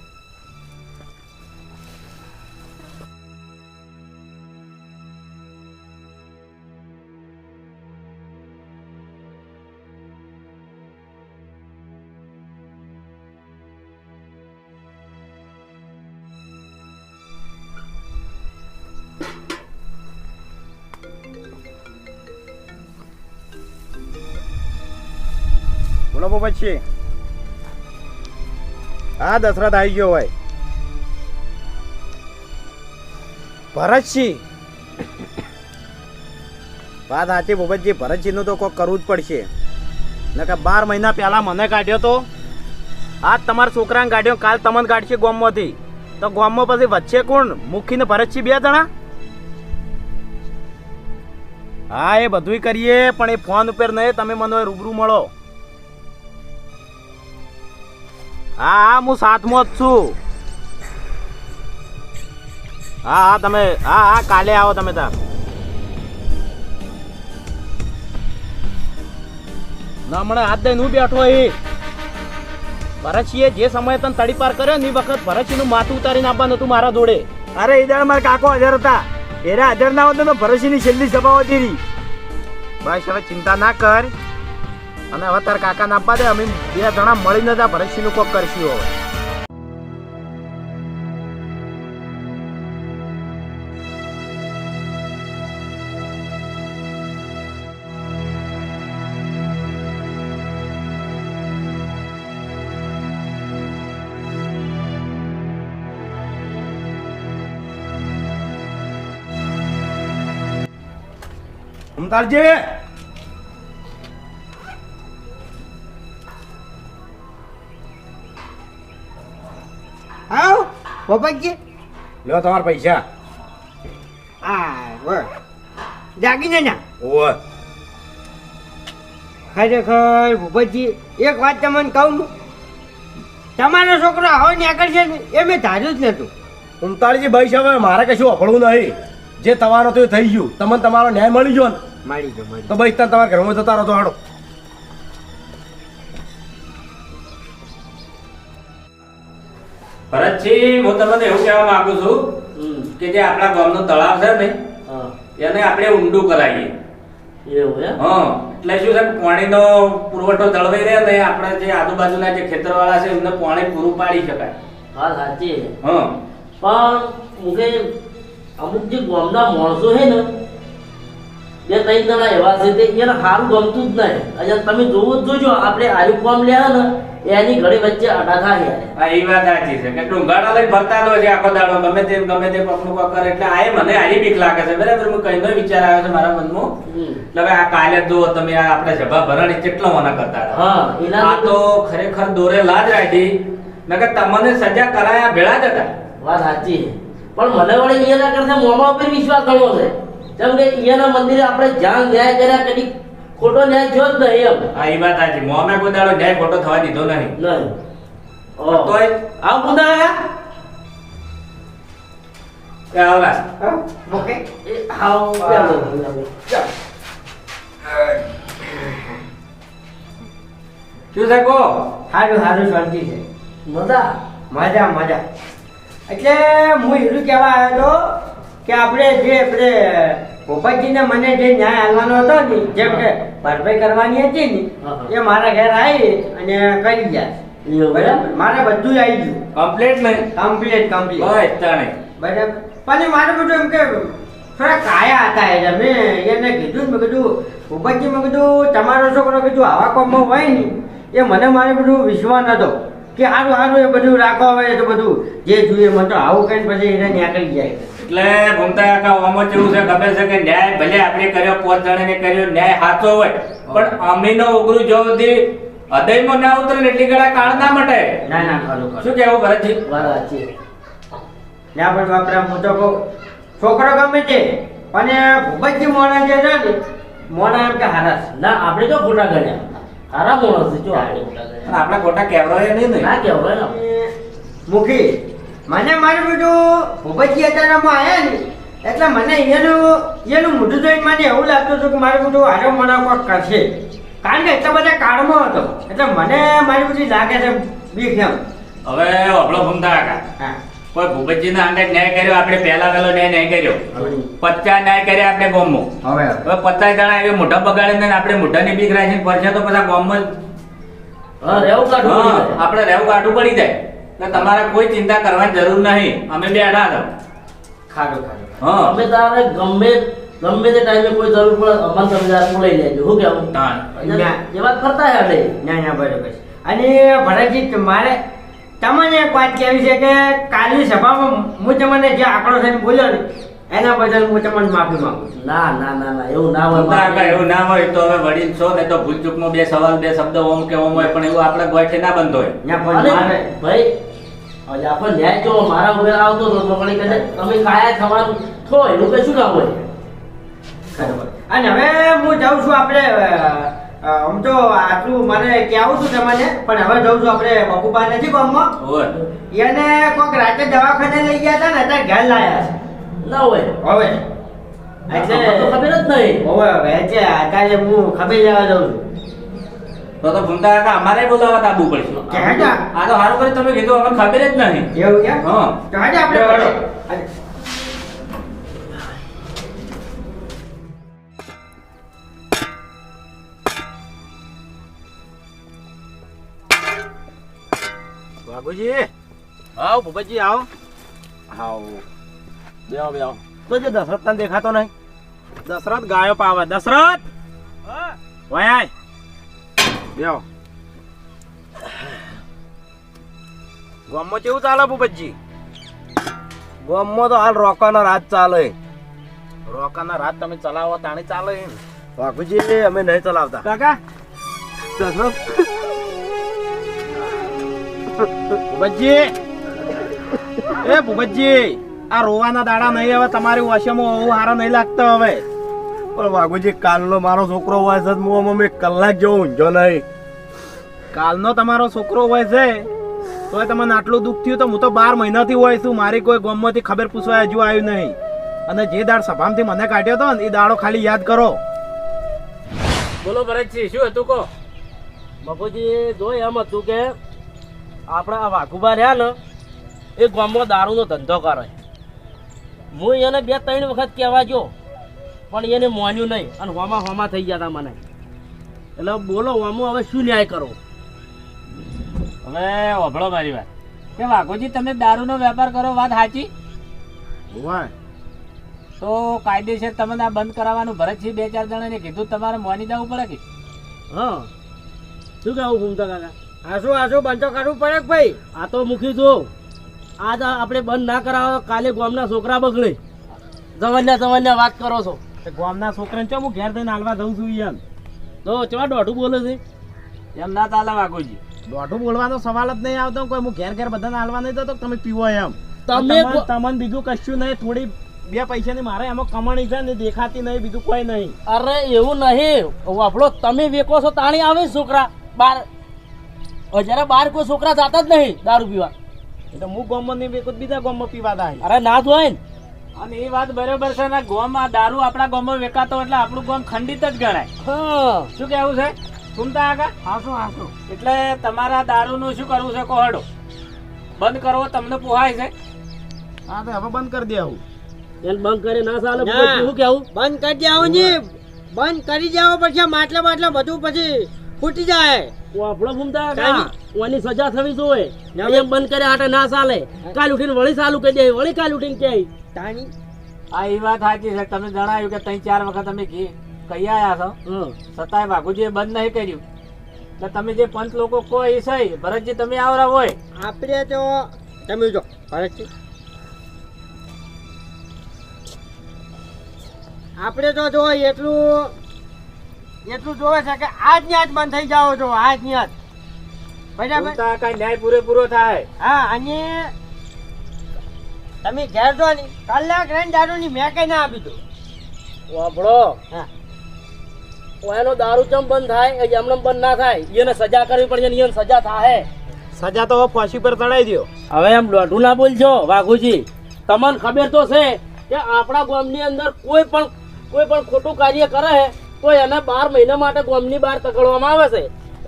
બોલો પછી હા દશરથ આવી ગયો ભાઈ ભરતસિંહ વાત સાચી ભૂપતજી ભરતસિંહનું તો કોઈક કરવું જ પડશે નકર 12 મહિના પહેલા મને કાઢ્યો તો આજ તમારા છોકરાને કાઢ્યો કાલ તમને કાઢશે ગામમાંથી તો ગામમાં પછી વચ્ચે કોણ મુખી ને ભરતસિંહ 2 જણા હા એ બધુંય કરીએ પણ એ ફોન ઉપર નહીં તમે મને રૂબરૂ મળો હા હા હું 7મો જ છું હા હા તમે હા હા કાલે આવો તમે તાર ના મને હાથ દઈને હું બેઠો એ ભરતસિંહે જે સમયે તને તડી પાર કર્યો ને એ વખત ભરતસિંહનું માથું ઉતારીને આપવાનું હતું મારા જોડે અરે એ દાડ મારા કાકો હાજર હતા એરા હાજર ના હોત તો ભરતસિંહની છેલ્લી સભા હતી રહી બસ હવે ચિંતા ના કર અને હવે તાર કાકાને આપવા દે અમે 2 જણા મળીને જ આ ભરતસિંહનું કોક કરશું હવે ઉમતારજી આવ પોપટજી લ્યો તમારા પૈસા આ વ જાગીને ના ઓય ખરેખર ભૂપતજી એક વાત તમને કહું હું. તમારો છોકરો હવે નીકળ છે ને એ મેં ધાર્યું જ નતું. ઉમતાળજી ભાઈ છે હવે મારે કશું અફળવું નહીં જે તમારો તો એ થઈ ગયું તમને તમારો ન્યાય મળી ગયો ને મળી ગયો તો ભાઈ ત્યાં તમારા ઘરમાં જતા રહો તો હાડો ભરતજી હું તમને એવું કહેવા માંગુ છું કે જે આપણા ગામનું તળાવ છે ને એને આપણે ઊંડું કરાવીએ એવું એમ? હા એટલે શું છે કે પાણીનો પુરવઠો જળવાઈ રહે ને આપણે જે આજુબાજુના જે ખેતરવાળા છે એમને પાણી પૂરું પાડી શકાય વાત સાચી છે. હા પણ મુકે અમુક જે ગામના માણસો છે ને 2-3 જણા એવા છે તે એને સારું ગમતું જ નહીં. અહીંયા તમે જોવું જ જોજો આપણે આયુ કામ લ્યા ને એની ઘડી વચ્ચે અડા થાય યાર. હા એ વાત સાચી છે કે ડુંગાડા લઈને ફરતા જ હોય છે આખો દાડો ગમે તે પગનું પગ કરે એટલે આ મને આની બીક લાગે છે બરાબર હું કઈનો વિચાર આવ્યો છે મારા મનમાં એટલે હવે આ કાલે જો તમે આ આપણે સભા ભરણી કેટલો મના કરતા હતા. હા એના આ તો ખરેખર દોરે લાજ રાખી નકર તમને સજા કરાયા ભેળા જ હતા. વાત સાચી છે. પણ મને વળી એના કરતા મોમા ઉપર વિશ્વાસ ઘણો છે. જેમ કે એના મંદિરે આપણે જ્યાં ન્યાય કર્યા કદી ખોટો ન્યાય થયો જ નહીં એમ. હા એ વાત સાચી મોમે કોઈ દાડો ન્યાય ખોટો થવા દીધો નહીં. નહીં તોય આવ મુદા આયા કે આવલા ઓકે એ આવ પેલો શું છે કો સારું સારું શાંતિ છે મજા મજા મજા એટલે હું એવું કહેવા આવ્યો હતો કે આપણે પોપટજીને મને જે ન્યાય આલવાનો હતો ને જેમ કે ભરપાઈ કરવાની હતી ને એ મારા ઘેર આવી અને કરી ગયા એવું બરાબર મારે બધું આવી ગયું કમ્પ્લીટ નહીં કમ્પ્લીટ કમ્પ્લીટ બસ તાણે બરાબર પણ મારે બધું એમ કે થોડા કાયા હતા એટલે મેં એને કીધું ને મેં કીધું પોપટજી મેં કીધું તમારો છોકરો કીધું આવા કામમાં હોય ને એ મને મારે બધું વિશ્વાસ નતો કે સારું સારું એ બધું રાખવા હોય તો બધું જે જોઈએ મને તો આવું કઈ પછી એને નીકળી જાય એટલે ઘૂમતા કાકા ઓમો કેવું છે ખબર છે કે ન્યાય ભલે આપણે કર્યો 5 જણાને કર્યો ન્યાય સાચો હોય પણ અમીનો ઉગરું જો સુધી હૃદયમાં ના ઉતરે ને એટલી ઘડા કાળ ના મટે. ના ના ખરું ખરું શું કહેવું ભરતજી? વાત સાચી છે. ના પણ બાપરા હું તો કહું છોકરો ગમે તે પણ ભૂપતજી મોણા જે છે ને મોણા એમ કે હારા છે. ના આપણે તો ખોટા ગણ્યા સારા માણસ છે જો આપણે ખોટા ગણ્યા આપણે ખોટા કહેવાય નહીં ને. ના કહેવાય ને મુખી મને મારું બધું ભૂપતજી અત્યારમાં આવ્યા ને એટલે મને એનું મોઢું જોઈને મને એવું લાગતું હતું કે મારું બધું હારો મોણા કોક કરશે કારણ કે એટલા બધા કાળમાં હતો એટલે મને મારી બધી લાગે છે બીક એમ. હવે આપણો ઘૂમતા કાકા હા કોઈ ભૂપતજીના આંડે ન્યાય કર્યો આપણે પહેલા વેલો ન્યાય કર્યો 50 ન્યાય કર્યા આપણે ગામમાં હવે હવે 50 જણા એ મોઢા બગાડીને આપણે મોઢાની બીક રાખીને પડશે તો પછી ગામમાં હા રેવું કાઢું હા આપણે રહેવું કાઢવું પડી જાય એટલે તમારે કોઈ ચિંતા કરવાની જરૂર નહીં અમે બેઠા હતા. ખાધો ખાધો હા અમે તારે ગમે ગમે તે ટાઈમે કોઈ જરૂર પડે અમન તમે જરાક લઈ લેજો શું કેવું એ વાત ફરતા હે ના ના બરોબર છે. અને ભરતજી મારે તમને એક વાત કહેવી છે કે કાલની સભામાં હું તમને જે આંકડો થઈને બોલ્યો ને એના બદલ હું તમને માફી માંગુ છું. ના ના ના ના એવું ના હોય કાકા એવું ના હોય તો હવે વડીલ છો ને તો ભૂલચૂકમાં બે સવાલ બે શબ્દ ઓમ કે ઓમ હોય પણ એવું આપણે ગોઠે ના બંધ હોય. ના પણ અરે મારે ભાઈ હવે આપણો ન્યાય જો મારા ઉપર આવતો હતો તો પણ કદાચ તમે કાયા થવાનું થો એવું કશું ના હોય. બરાબર. અને હવે હું જાઉં છું આપણે આમ તો આટલું મને કહેવું છું તમને પણ હવે જાઉં છું આપણે બકુબા નથી ગામમાં હોય એને કોઈક રાતે દવાખાને લઈ ગયા હતા ને અત્યારે ઘેર લાયા છે. ના હોય હવે એટલે તો ખબર જ નહીં. હવે હવે છે અત્યારે હું ખબર લેવા જાઉં છું. તો ભૂમતા કાકા અમારે બોલાવવા આવવું પડશે. કે હેડા? આ તો સારું કરી તમે કીધું અમને ખબર જ નહીં. એવું કે હા તો આજે આપણે હેડો. આજે. વાઘુજી આવો ભૂપતજી આવો. હાવ બેહો બેહો તો જે દશરથ તને દેખાતો નહીં. દશરથ ગાયો પાવે. દશરથ વયાય બેહો. ગામમાં કેવું ચાલે ભૂપતજી? ગામમાં તો હાલ રોકાના રાત ચાલે. રોકાના રાત તમે ચલાવો તાણી ચાલે એમ. વાઘુજી અમે નહીં ચલાવતા. કાકા દશરથ ભૂપતજી એ ભૂપતજી આ રોવાના દાડા નહીં હવે તમારી વશમાં બહુ સારા નહીં લાગતો હવે. પણ વાઘુજી કાલનો મારો છોકરો હોય છે હું અમે કલાક જેવો ઊંઝો નહીં. કાલનો તમારો છોકરો હોય છે તોય તમને આટલું દુઃખ થયું તો હું તો 12 મહિનાથી હોય છું. મારી કોઈ ગામમાંથી ખબર પૂછવા હજુ આવ્યું નહીં. અને જે દાડ સભામાંથી મને કાઢ્યો હતો ને એ દાડો ખાલી યાદ કરો. બોલો ભરતજી શું હતું કહો. બાપુજી જો એમ હતું કે આપણા આ વાઘુબા રહ્યા ને એ ગામમાં દારૂનો ધંધો કરે. હું એને 2-3 વખત કહેવા ગયો પણ એને માન્યું નહીં અને હોમાં થઈ ગયા હતા મને. એટલે બોલો હોમું હવે શું ન્યાય કરો? હવે ઓભળો મારી વાત કે વાઘોજી તમે દારૂનો વેપાર કરો વાત સાચી વાહ તો કાયદેસર તમને આ બંધ કરાવવાનું ભરતજી 2-4 જણાને કીધું તમારે માની જવું પડે કે હા શું કહેવું ઘૂમતા કાકા? આસુ બંધ તો કરવું પડે કે ભાઈ. આ તો મૂકી દો. આજ આપણે બંધ ના કરાવો કાલે ગામના છોકરા બગડે. જવન્ય વાત કરો છો. ગામના છોકરાને ચો હું ઘેર થઈને હાલવા દઉં છું એમ. તો ચેવા દોઢું બોલે છે? એમ ના ચાલે વાઘોજી. દોઢું બોલવાનો સવાલ જ નહીં આવતો. કોઈ હું ઘેર બધાને હાલવા નહીં દો તમે પીવો એમ. તમે તમને બીજું કશું નહીં. થોડી 2 પૈસાની મારે એમાં કમાણી છે ને દેખાતી નહીં બીજું કોઈ નહીં. અરે એવું નહીં આપણો તમે વેકો છો તાણી આવે છે છોકરા બાર. જયારે બહાર કોઈ છોકરા જાતા જ નહીં દારૂ પીવા. એટલે હું ગામમાં નહીં વેકું બીજા ગામમાં પીવા થાય. અરે ના જોય ને. અને એ વાત બરોબર છે ને ગામમાં દારૂ આપણા ગામમાં વેકાતો એટલે આપણું ગામ ખંડિત જ ગણાય. હા શું કેવું છે સુનતા આગા? આસુ એટલે તમારા દારૂનું શું કરવું છે કોહડો બંધ કરવો તમને પોહાય છે? હા તો હવે બંધ કરી દે આવું. એને બંધ કરે ના ચાલે. ના. પછી શું કેવું? બંધ કરી જાવ ને બંધ કરી જાવ પછી માટલા બધું પછી ફૂટી જાય. આપણો ઘૂમતા કાંઈ ઓની સજા થવી જોઈએ. એમ બંધ કરે આટે ના ચાલે. કાલ ઉઠીને વળી ચાલુ કરી દે વળી કાલ ઉઠીને કે તાણી આ એ વાત સાચી છે. તમે જણાવ્યું કે 3-4 વખત તમે કહી આવ્યા છો છતાંય વાઘુજીએ બંધ નહીં કર્યું. એટલે તમે જે પંચ લોકો કહો એ સહી. ભરતજી તમે આવરા હોય આપણે તો તમે જો ભરતજી આપણે તો જો એટલું જોવે છે કે આજ ની આજ બંધ થઈ જાઓ છો. આજ ની આજ બરાબર. સુનતા કાંઈ ન્યાય પૂરેપૂરો થાય. હા અને તમે ઘેર જો ને કલાક રહીને દારૂ ની મેં કઈ ના આપી દો. વાપડો હા એનો દારૂ ચમ બંધ થાય એમને બંધ ના થાય. એને સજા કરવી પડે એને સજા થાય. સજા તો હવે ફાંસી પર ચડાવી દો. હવે એમ દોઢું ના બોલજો વાઘુજી. તમને ખબર તો છે કે આપણા ગામની અંદર કોઈ પણ ખોટું કાર્ય કરે તો એને 12 મહિના માટે ગામની બહાર તકડવામાં આવે છે.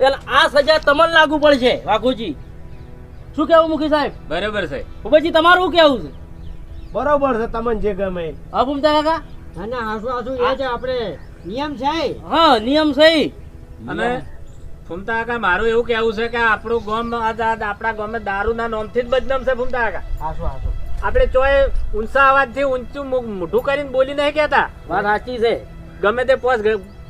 એટલે આ સજા તમને લાગુ પડશે વાઘુજી. શું કેવું મુખી સાહેબ? બરોબર છે. ભૂપતજી તમારું શું કેવું છે? બરોબર છે તમને જે ગમે. હા ઘૂમતા કાકા? અને આસુ એ છે આપણે નિયમ છે. હા નિયમ સહી. અને ફૂમતા કાકા મારું એવું કેવું છે કે આપણું ગામ આપણા ગામે દારૂના નામથી જ બદનામ છે ફૂમતા કાકા. આસુ આપણે ચોય ઊંચા અવાજથી ઊંચું મોઢું કરીને બોલી નહીં કહેતા. વાત સાચી છે. ગમે તે પોસ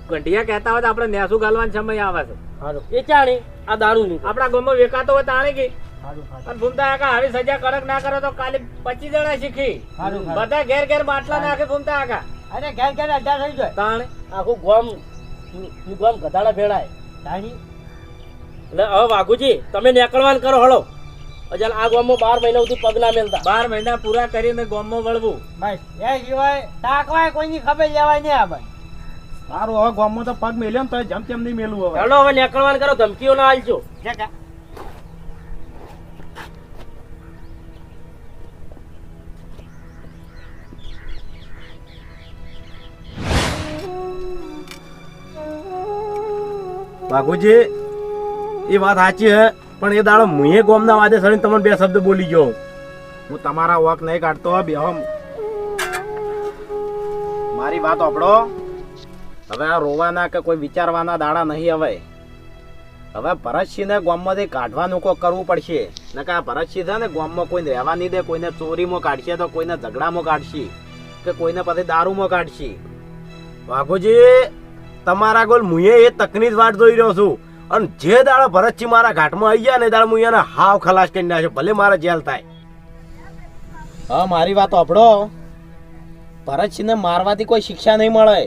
ઘંટિયા કહેતા હોય તો આપણે નેસું ગાલવાનો સમય આવે છે. સારું એ ચાણી આ દારૂ ની આપણા ગામમાં વેકાતો હોય તાણે કે અને ફૂમતા કાકા આવી સજા કડક ના કરો તો કાલે 25 જણા શીખી બધા ઘેર ઘેર બાટલા નાખે ફૂમતા કાકા. અરે ઘેર ઘેર અડધા થઈ જાય તાણે આખું ગામ ગધાડા ભેળાય. તાણી એટલે હવે વાઘુજી તમે નીકળવાનું કરો હળો. અજાલ આ ગામમાં 12 મહિના સુધી પગ ના મેલતા. 12 મહિના પૂરા કરીને ગામમાં વળવું. બસ એ સિવાય તાકવાય કોઈની ખબર લેવાય નહીં આપણે. સારું હવે ગામમાં તો પગ મેલ્યો ને તો જમ તેમ નહીં મેલું હવે. ચાલો હવે નીકળવાનું કરો, ધમકીઓ ના હાલજો. બાપુજી એ વાત સાચી હે, પણ એ દાડો મુએ ગોમના વાદે સડીને તમને 2 શબ્દ બોલી ગયો. હું તમારા વોક નહીં કાઢતો બેહો. મારી વાત સાંભળો. હવે આ રોવાના કે કોઈ વિચારવાના દાડા નહીં. હવે ભરતસિંહને ગામમાંથી કાઢવાનું કોઈ કરવું પડશે. ને કે આ ભરતસિંહ છે ને ગામમાં કોઈને રહેવા નહીં દે. કોઈને ચોરીમાં કાઢશે તો કોઈને ઝઘડામાં કાઢશે કે કોઈને પછી દારૂમાં કાઢશે. બાપુજી તમારા ગોલ મુએ એ તકની જ વાટ જોઈ રહ્યો છું. અને જે દાડો ભરતસિંહ મારા ઘાટમાં આવી ગયા ને દાડો હું એને હાવ ખલાસ કરી નાખ્યો, ભલે મારે જેલ થાય. હા મારી વાત સાંભળો. ભરતસિંહને મારવાથી કોઈ શિક્ષા નહીં મળે.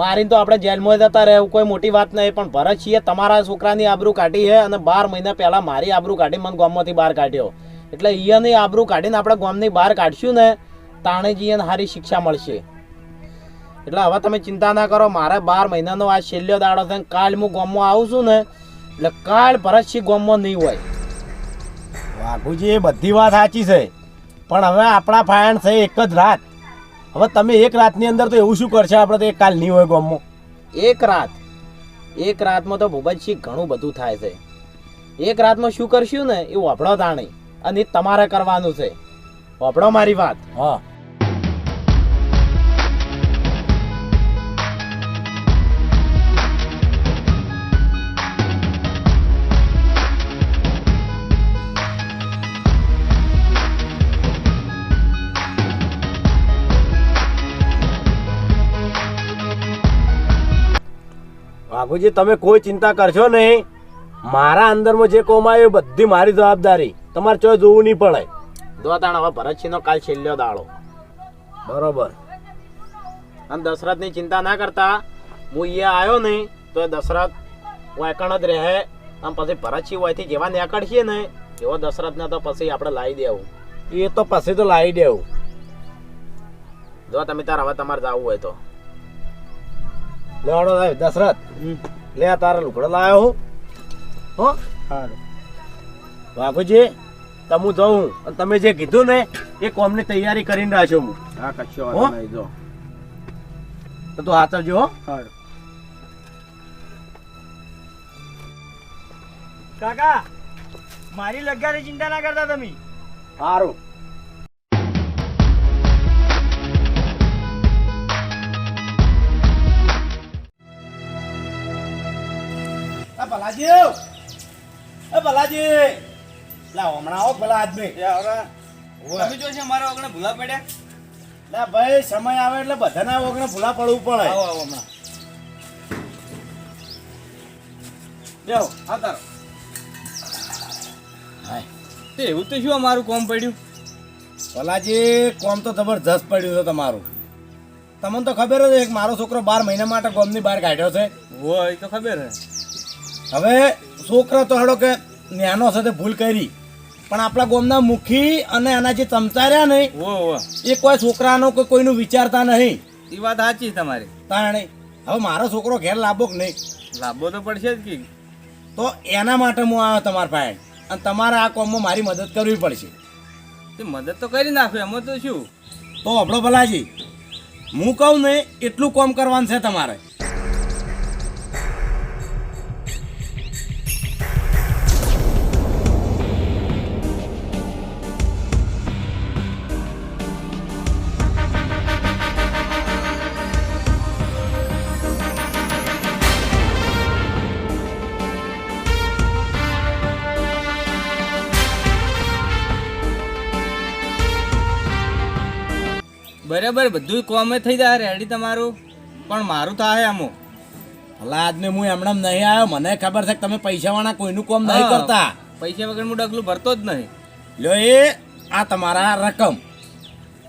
મારીને તો આપણે જેલમાં જતા રહે એવું કોઈ મોટી વાત નહીં. પણ ભરતસિંહે તમારા છોકરાની આબરૂ કાઢી છે અને 12 મહિના પહેલા મારી આબરૂ કાઢી મને ગામમાંથી બહાર કાઢ્યો. એટલે અહીંયાની આબરૂ કાઢીને આપણે ગામની બહાર કાઢશું ને તાણે જ એને સારી શિક્ષા મળશે. એટલે હવે તમે ચિંતા ના કરો. મારે 12 મહિનાનો આ છેલ્લો દાડો છે. કાલ હું ગામમાં આવું છું ને એટલે કાલ ભરતસિંહ ગામમાં નહીં હોય. બાપુજી એ બધી વાત સાચી છે, પણ હવે આપણા ફાયણ છે એક જ રાત. હવે તમે એક રાતની અંદર તો એવું શું કરશે આપણે તો એક કાલ નહીં હોય ગામમાં. એક રાતમાં તો ભૂપતસિંહ ઘણું બધું થાય છે. એક રાતમાં શું કરશું ને એ વાપડો તાણી અને એ તમારે કરવાનું છે. વાપડો મારી વાત. હા બાપુજી તમે કોઈ ચિંતા કરશો નહીં. મારા અંદરમાં જે કોમ આવ્યું બધી મારી જવાબદારી. તમારે ચોય જોવું નહીં પડે. દોતાણ હવે ભરતસિંહનો કાલ છેલ્લો દાડો. બરોબર. અને દશરથની ચિંતા ના કરતા. હું અહીંયા આવ્યો નહીં તો એ દશરથ વાયકણ જ રહે. અને પછી ભરતસિંહ હોયથી જેવા નીકળશે ને એવો દશરથને તો પછી આપણે લાવી દેવું. એ તો પછી તો લાવી દેવું. જો તમે તાર હવે તમારે જવું હોય તો લેવાડો સાહેબ દશરથ લે તારા લુગડા લાવ્યો હું. હો સારું બાપુજી તમે જાઉં અને તમે જે કીધું ને એ કોમની તૈયારી કરીને રાખ્યો હું. હા કશો હો? નહીં. જો તો તું હાથવજો હો. સારું. કાકા મારી લગ્ગાની ચિંતા ના કરતા તમે. સારું. ભલાજી લા હમણાં આવો ભલા આદમી. તમે જો છે મારા વગણે ભૂલા પડ્યા. લા ભાઈ સમય આવે એટલે બધાના વગણે ભૂલા પડવું પડે. આવો હમણાં જાઓ આ તારો. એવું તો શું અમારું કોમ પડ્યું. ભલાજી કોમ તો જબરજસ્ત પડ્યું છે તમારું. તમને તો ખબર જ છે કે મારો છોકરો 12 મહિના માટે ગામની બહાર કાઢ્યો છે. હોય એ તો ખબર હે. હવે છોકરો તો હડો કે ન્યાનો સાથે ભૂલ કરી, પણ આપણા ગામના મુખી અને એના જે ચમચા રહ્યા ને એ કોઈ છોકરાનો કે કોઈનું વિચારતા નહીં. એ વાત સાચી તમારી. તાણે હવે મારો છોકરો ઘેર લાવવો કે નહીં? લાભો તો પડશે જ કે. તો એના માટે હું આવ્યો તમારા પાસે, અને તમારે આ કોમમાં મારી મદદ કરવી પડશે. તે મદદ તો કરી નાખો એમાં તો શું. તો આપણો ભલાજી હું કહું ને એટલું કોમ કરવાનું છે તમારે. બરાબર બધું કોમે થઈ જાય રેડી તમારું, પણ મારું થાય આમો. અલા આજને હું એમણામ નહીં આવ્યો, મને ખબર છે કે તમે પૈસાવાળા કોઈનું કામ નહીં કરતા. પૈસા વગર હું ડગલું ભરતો જ નહીં. લ્યો એ આ તમારા રકમ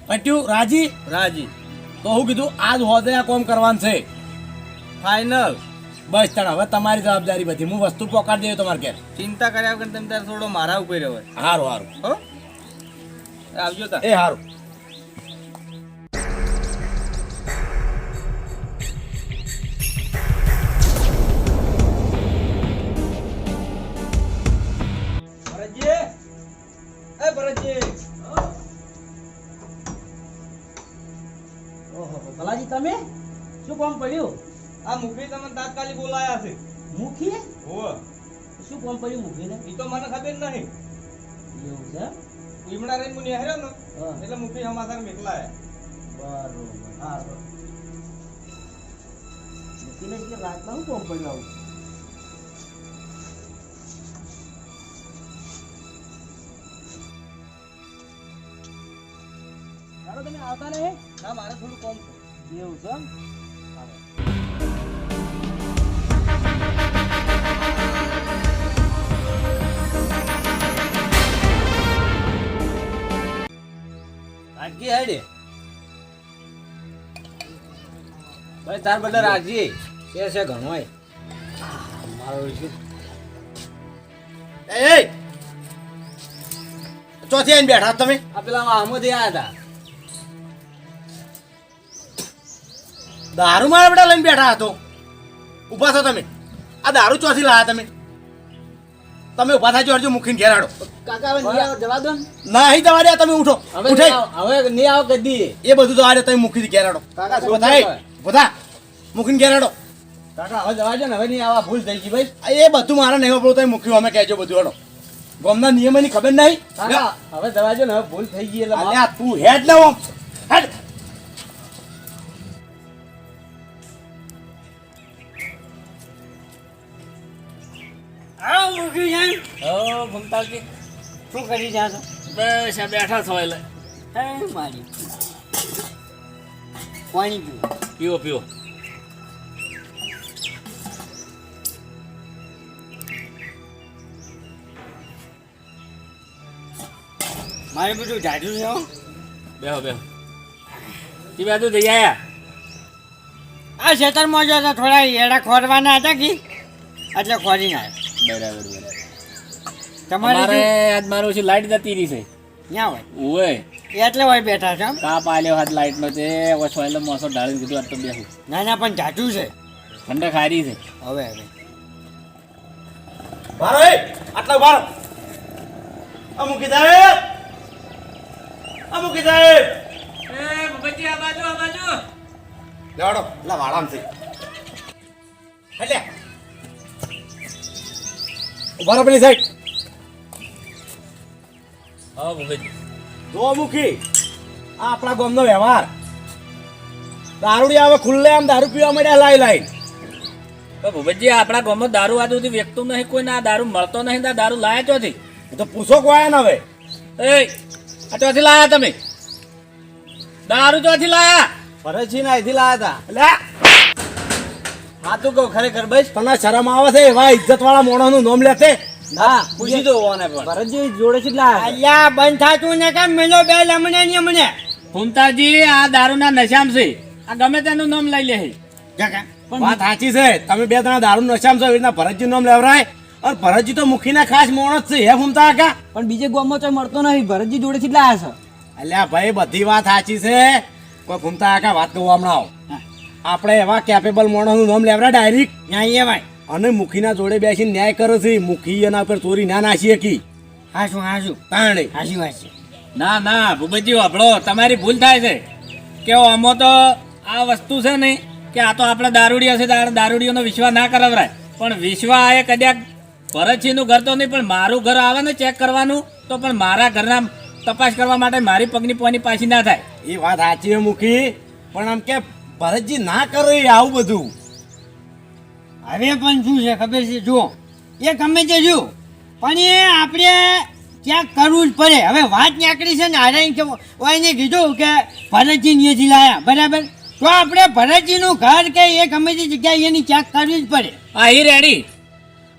પટ્યું. રાજી રાજી. તો હું કીધું આજ હોદે આ કામ કરવાનું છે ફાઇનલ. બસ તણ હવે તમારી જવાબદારી બધી, હું વસ્તુ પકડી દઉં તમારે ઘેર. ચિંતા કર્યા વગર તમે તારે થોડો મારા ઉપર રહ્યો. હારું હારું હો આવજો તા. એ હારું. ઓહો ભલાજી તમે શું કામ પડ્યું? આ મુખી તમને તાત્કાલિક બોલાયા છે. મુખી હોવે. શું કામ પડ્યું મુખીને? ઈ તો મને ખબર નહીં. એવું છે? લીમડા રહીને મુનિ હેર્યો ને હા. એટલે મુખી સમાચાર મોકલાયા. બરોબર. હા મુખીને કે રાતના શું કામ પડ્યું આવું? ચાલો તમે આવતા નહીં? ના મારે થોડું કોમ છે. એવું છે એમ? રાજજી હેડે. ભાઈ તાર બધા રાજજી છે ઘણો હોય. મારો શું એ ચોથી આવીને બેઠા તમે? આ પેલા આમાંથી આયા હતા. દારૂ મારા બેટા લઈને બેઠા હતો. ઊભા છો તમે? આ દારૂ ચોથી લાયા તમે? તમે ઊભા થાજો, અરજો મૂકીને ઘેર આડો. કાકા હવે નહીં આવો, જવા દો ને. નહીં તમારે આ તમે ઉઠો. હવે ઉઠાઈ. નહીં આવો, હવે નહીં આવો કદી. એ બધું તો આડે તમે મૂકી ઘેર આડો. કાકા શું ઊભા થાય. કરે? ઊભા થા. મૂકીને ઘેર આડો. કાકા હવે જવા દો ને, હવે નહીં આવા ભૂલ થઈ ગઈ ભાઈ. એ બધું મારા નહીં વાપરો તમે મૂક્યું, અમે કહેજો બધું આડો. ગામના નિયમોની ખબર નહીં? કાકા હવે જવા દો ને, હવે ભૂલ થઈ ગઈ એટલે અલ્યા તું હેડ ને ઓમ. હેડ. આવો મૂકી જાય. ઓ ભમતાજી શું કરી રહ્યા છો? બસ આ બેઠા છો એટલે હે મારી પાણી પીવું. પીવો પીવો. મારે બધું જાજુ છે હો. બેહો બેહો. ઈ બાજુ જઈ આયા? આ ખેતરમાં જો તો થોડા એડા ખોરવાના હતા કે એટલે ખોરી ના બરાબર બરાબર. તમારે અમારે આજ મારું ઓછી લાઈટ જતી રહી છે. ક્યાં હોય ઓય એટલે હોય બેઠા છે એમ? તાપ આલ્યો હાથ લાઈટ નો તે ઓછો એટલે મોસો ડાળીને કીધું આજ તો બેહું. ના ના પણ જાજુ છે ઠંડક હારી છે. હવે હવે બારો એ આટલા બારો. આ મૂકી સાહેબ, આ મૂકી સાહેબ. એ ભગતજી આ બાજુ આ બાજુ. લેવાડો. લા વાળામ છે. એટલે ઉભા રહો પેલી સાઈડ. હા ભગતજી. જો મૂકી આ આપણા ગામનો વ્યવહાર. દારૂડી આવે ખુલ્લે આમ દારૂ પીવા માંડ્યા લાઈ લાઈ. તો ભગતજી આપણા ગામમાં દારૂ આજુથી વેચતું નહીં કોઈ, ના દારૂ મળતો નહીં, ના દારૂ લાયા ચોથી. તો પૂછો કોયા ને હવે. એ આ ચોથી લાયા તમે? દારૂ ચોથી લાયા? ફરજી ના અહીંથી લાયા હતા. એટલે હા તું કહું ખરેખર બસ. તને શરમ આવે છે એવા ઇજ્જત વાળા મોણાનું નામ લેતે? ના પૂછી દો ઓને પણ. ફરજી જોડે છે લાયા. અલ્યા બંધ થાતું ને કેમ મેલો બે લમણે ને મને ફૂમતાજી આ દારૂના નશામ છે, આ ગમે તેનું નામ લઈ લે. વાત સાચી છે. તમે બે જણા દારૂ નશામાં છો, એવી રીતના ભરતજી નામ લેવરાય. અને ભરતજી તો મુખીના ખાસ માણસ છે. હે ફૂમતા કાકા? પણ બીજે ગામમાં તો મળતો નહીં. ભરતજી જોડે થી લાયા છે. અલ્યા ભાઈ બધી વાત સાચી છે. કોઈ ફૂમતા કાકા વાત કહું હમણાં આવો. આપણે એવા કેપેબલ માણસનું નામ લેવરા ડાયરેક્ટ ન્યાય ભાઈ અને મુખીના જોડે બેસીને ન્યાય કરે છે. મુખી એના ઉપર ચોરી ના નાસી કી હાશું હાશું તાણે. હાશી વાત છે. ના ના ભૂપતજી વાપરો, તમારી ભૂલ થાય છે કે આમાં તો આ વસ્તુ છે ને કે આ તો આપણે દારૂડી હશે, દારૂડીઓનો વિશ્વાસ ના કરાવરાય. પણ વિશ્વાસ એ કદાચ ભરતસિંહનું ઘર તો નહીં, પણ મારું ઘર આવે ને ચેક કરવાનું, તો પણ મારા ઘરના તપાસ કરવા માટે મારી પગની પોની પાછી ના થાય. એ વાત સાચી છે મુખી, પણ આમ કે ભરતજી ના કરે આવું બધું. હવે પણ શું છે ખબર છે? જુઓ એ ગમે તે જો પણ એ આપણે ચેક કરવું જ પડે. હવે વાત નીકળી છે ને આરાઈ કે એને કીધું કે ભરતજી અહીંયાથી લાયા બરાબર, તો આપણે ભરતજીનું ઘર કે એ ગમે તે જગ્યાએ એની ચેક કરવી જ પડે. હા એ રેડી.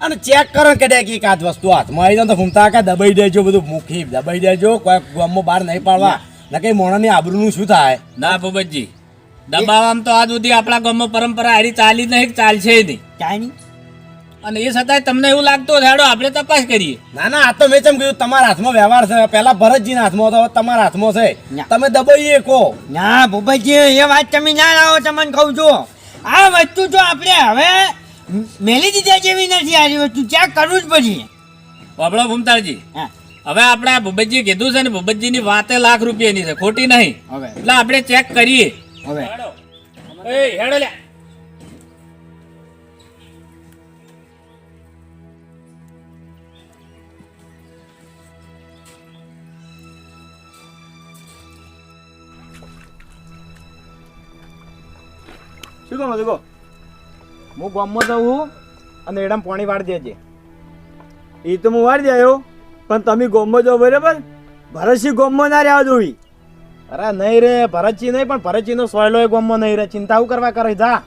અને ચેક કરો કે એક આધ વસ્તુ હાથમાં આવી જાય તો ફૂમતા કાકા દબાઈ દેજો, બધું મુખી દબાઈ દેજો, કોઈ ગામમાં બહાર નહીં પાડવા, ન કઈ મોણાની આબરૂનું શું થાય. ના ભૂપતજી, દબાવવામાં તો આજ સુધી આપણા ગામમાં પરંપરા હારી ચાલી નહીં, ચાલશે નહીં. ચાની અને એ છતાંય તમને એવું લાગતું હોય હેડો આપણે તપાસ કરીએ. ના ના, આ તો મેં કેમ કીધું તમારા હાથમાં વ્યવહાર છે. પેલા ભરતજીના હાથમાં હતો, હવે તમારા હાથમાં છે. ના. તમે દબાઈએ કો. ના ભૂપતજી, એ વાત તમે ના લાવો, તમને કહું છું. આ વસ્તુ તો આપણે હવે મેલી દીધા જેવી નથી. આ વસ્તુ ચેક કરવું જ પડશે. બાબળો ભૂમતાળજી, હા હવે આપણે આ ભૂપતજી કીધું છે ને, ભૂપતજીની વાતે લાખ રૂપિયાની છે, ખોટી નહીં. હવે એટલે આપણે ચેક કરીએ. હવે હેડો એ હેડો લ્યા. શું કહો દેખો, હું ગામમાં જઉં અને એડામ પાણી વાળી દેજે. એ તો હું વાળી દેયો, પણ તમે ગામમાં જાઓ બરાબર, ભરતસિંહ ગામમાં ના રહેવા જોઈ. અરે નહીં રે, ભરતસિંહ નહીં, પણ ભરતસિંહનો સોયલો એ ગામમાં નહીં રે. ચિંતા હું કરવા કરે જા.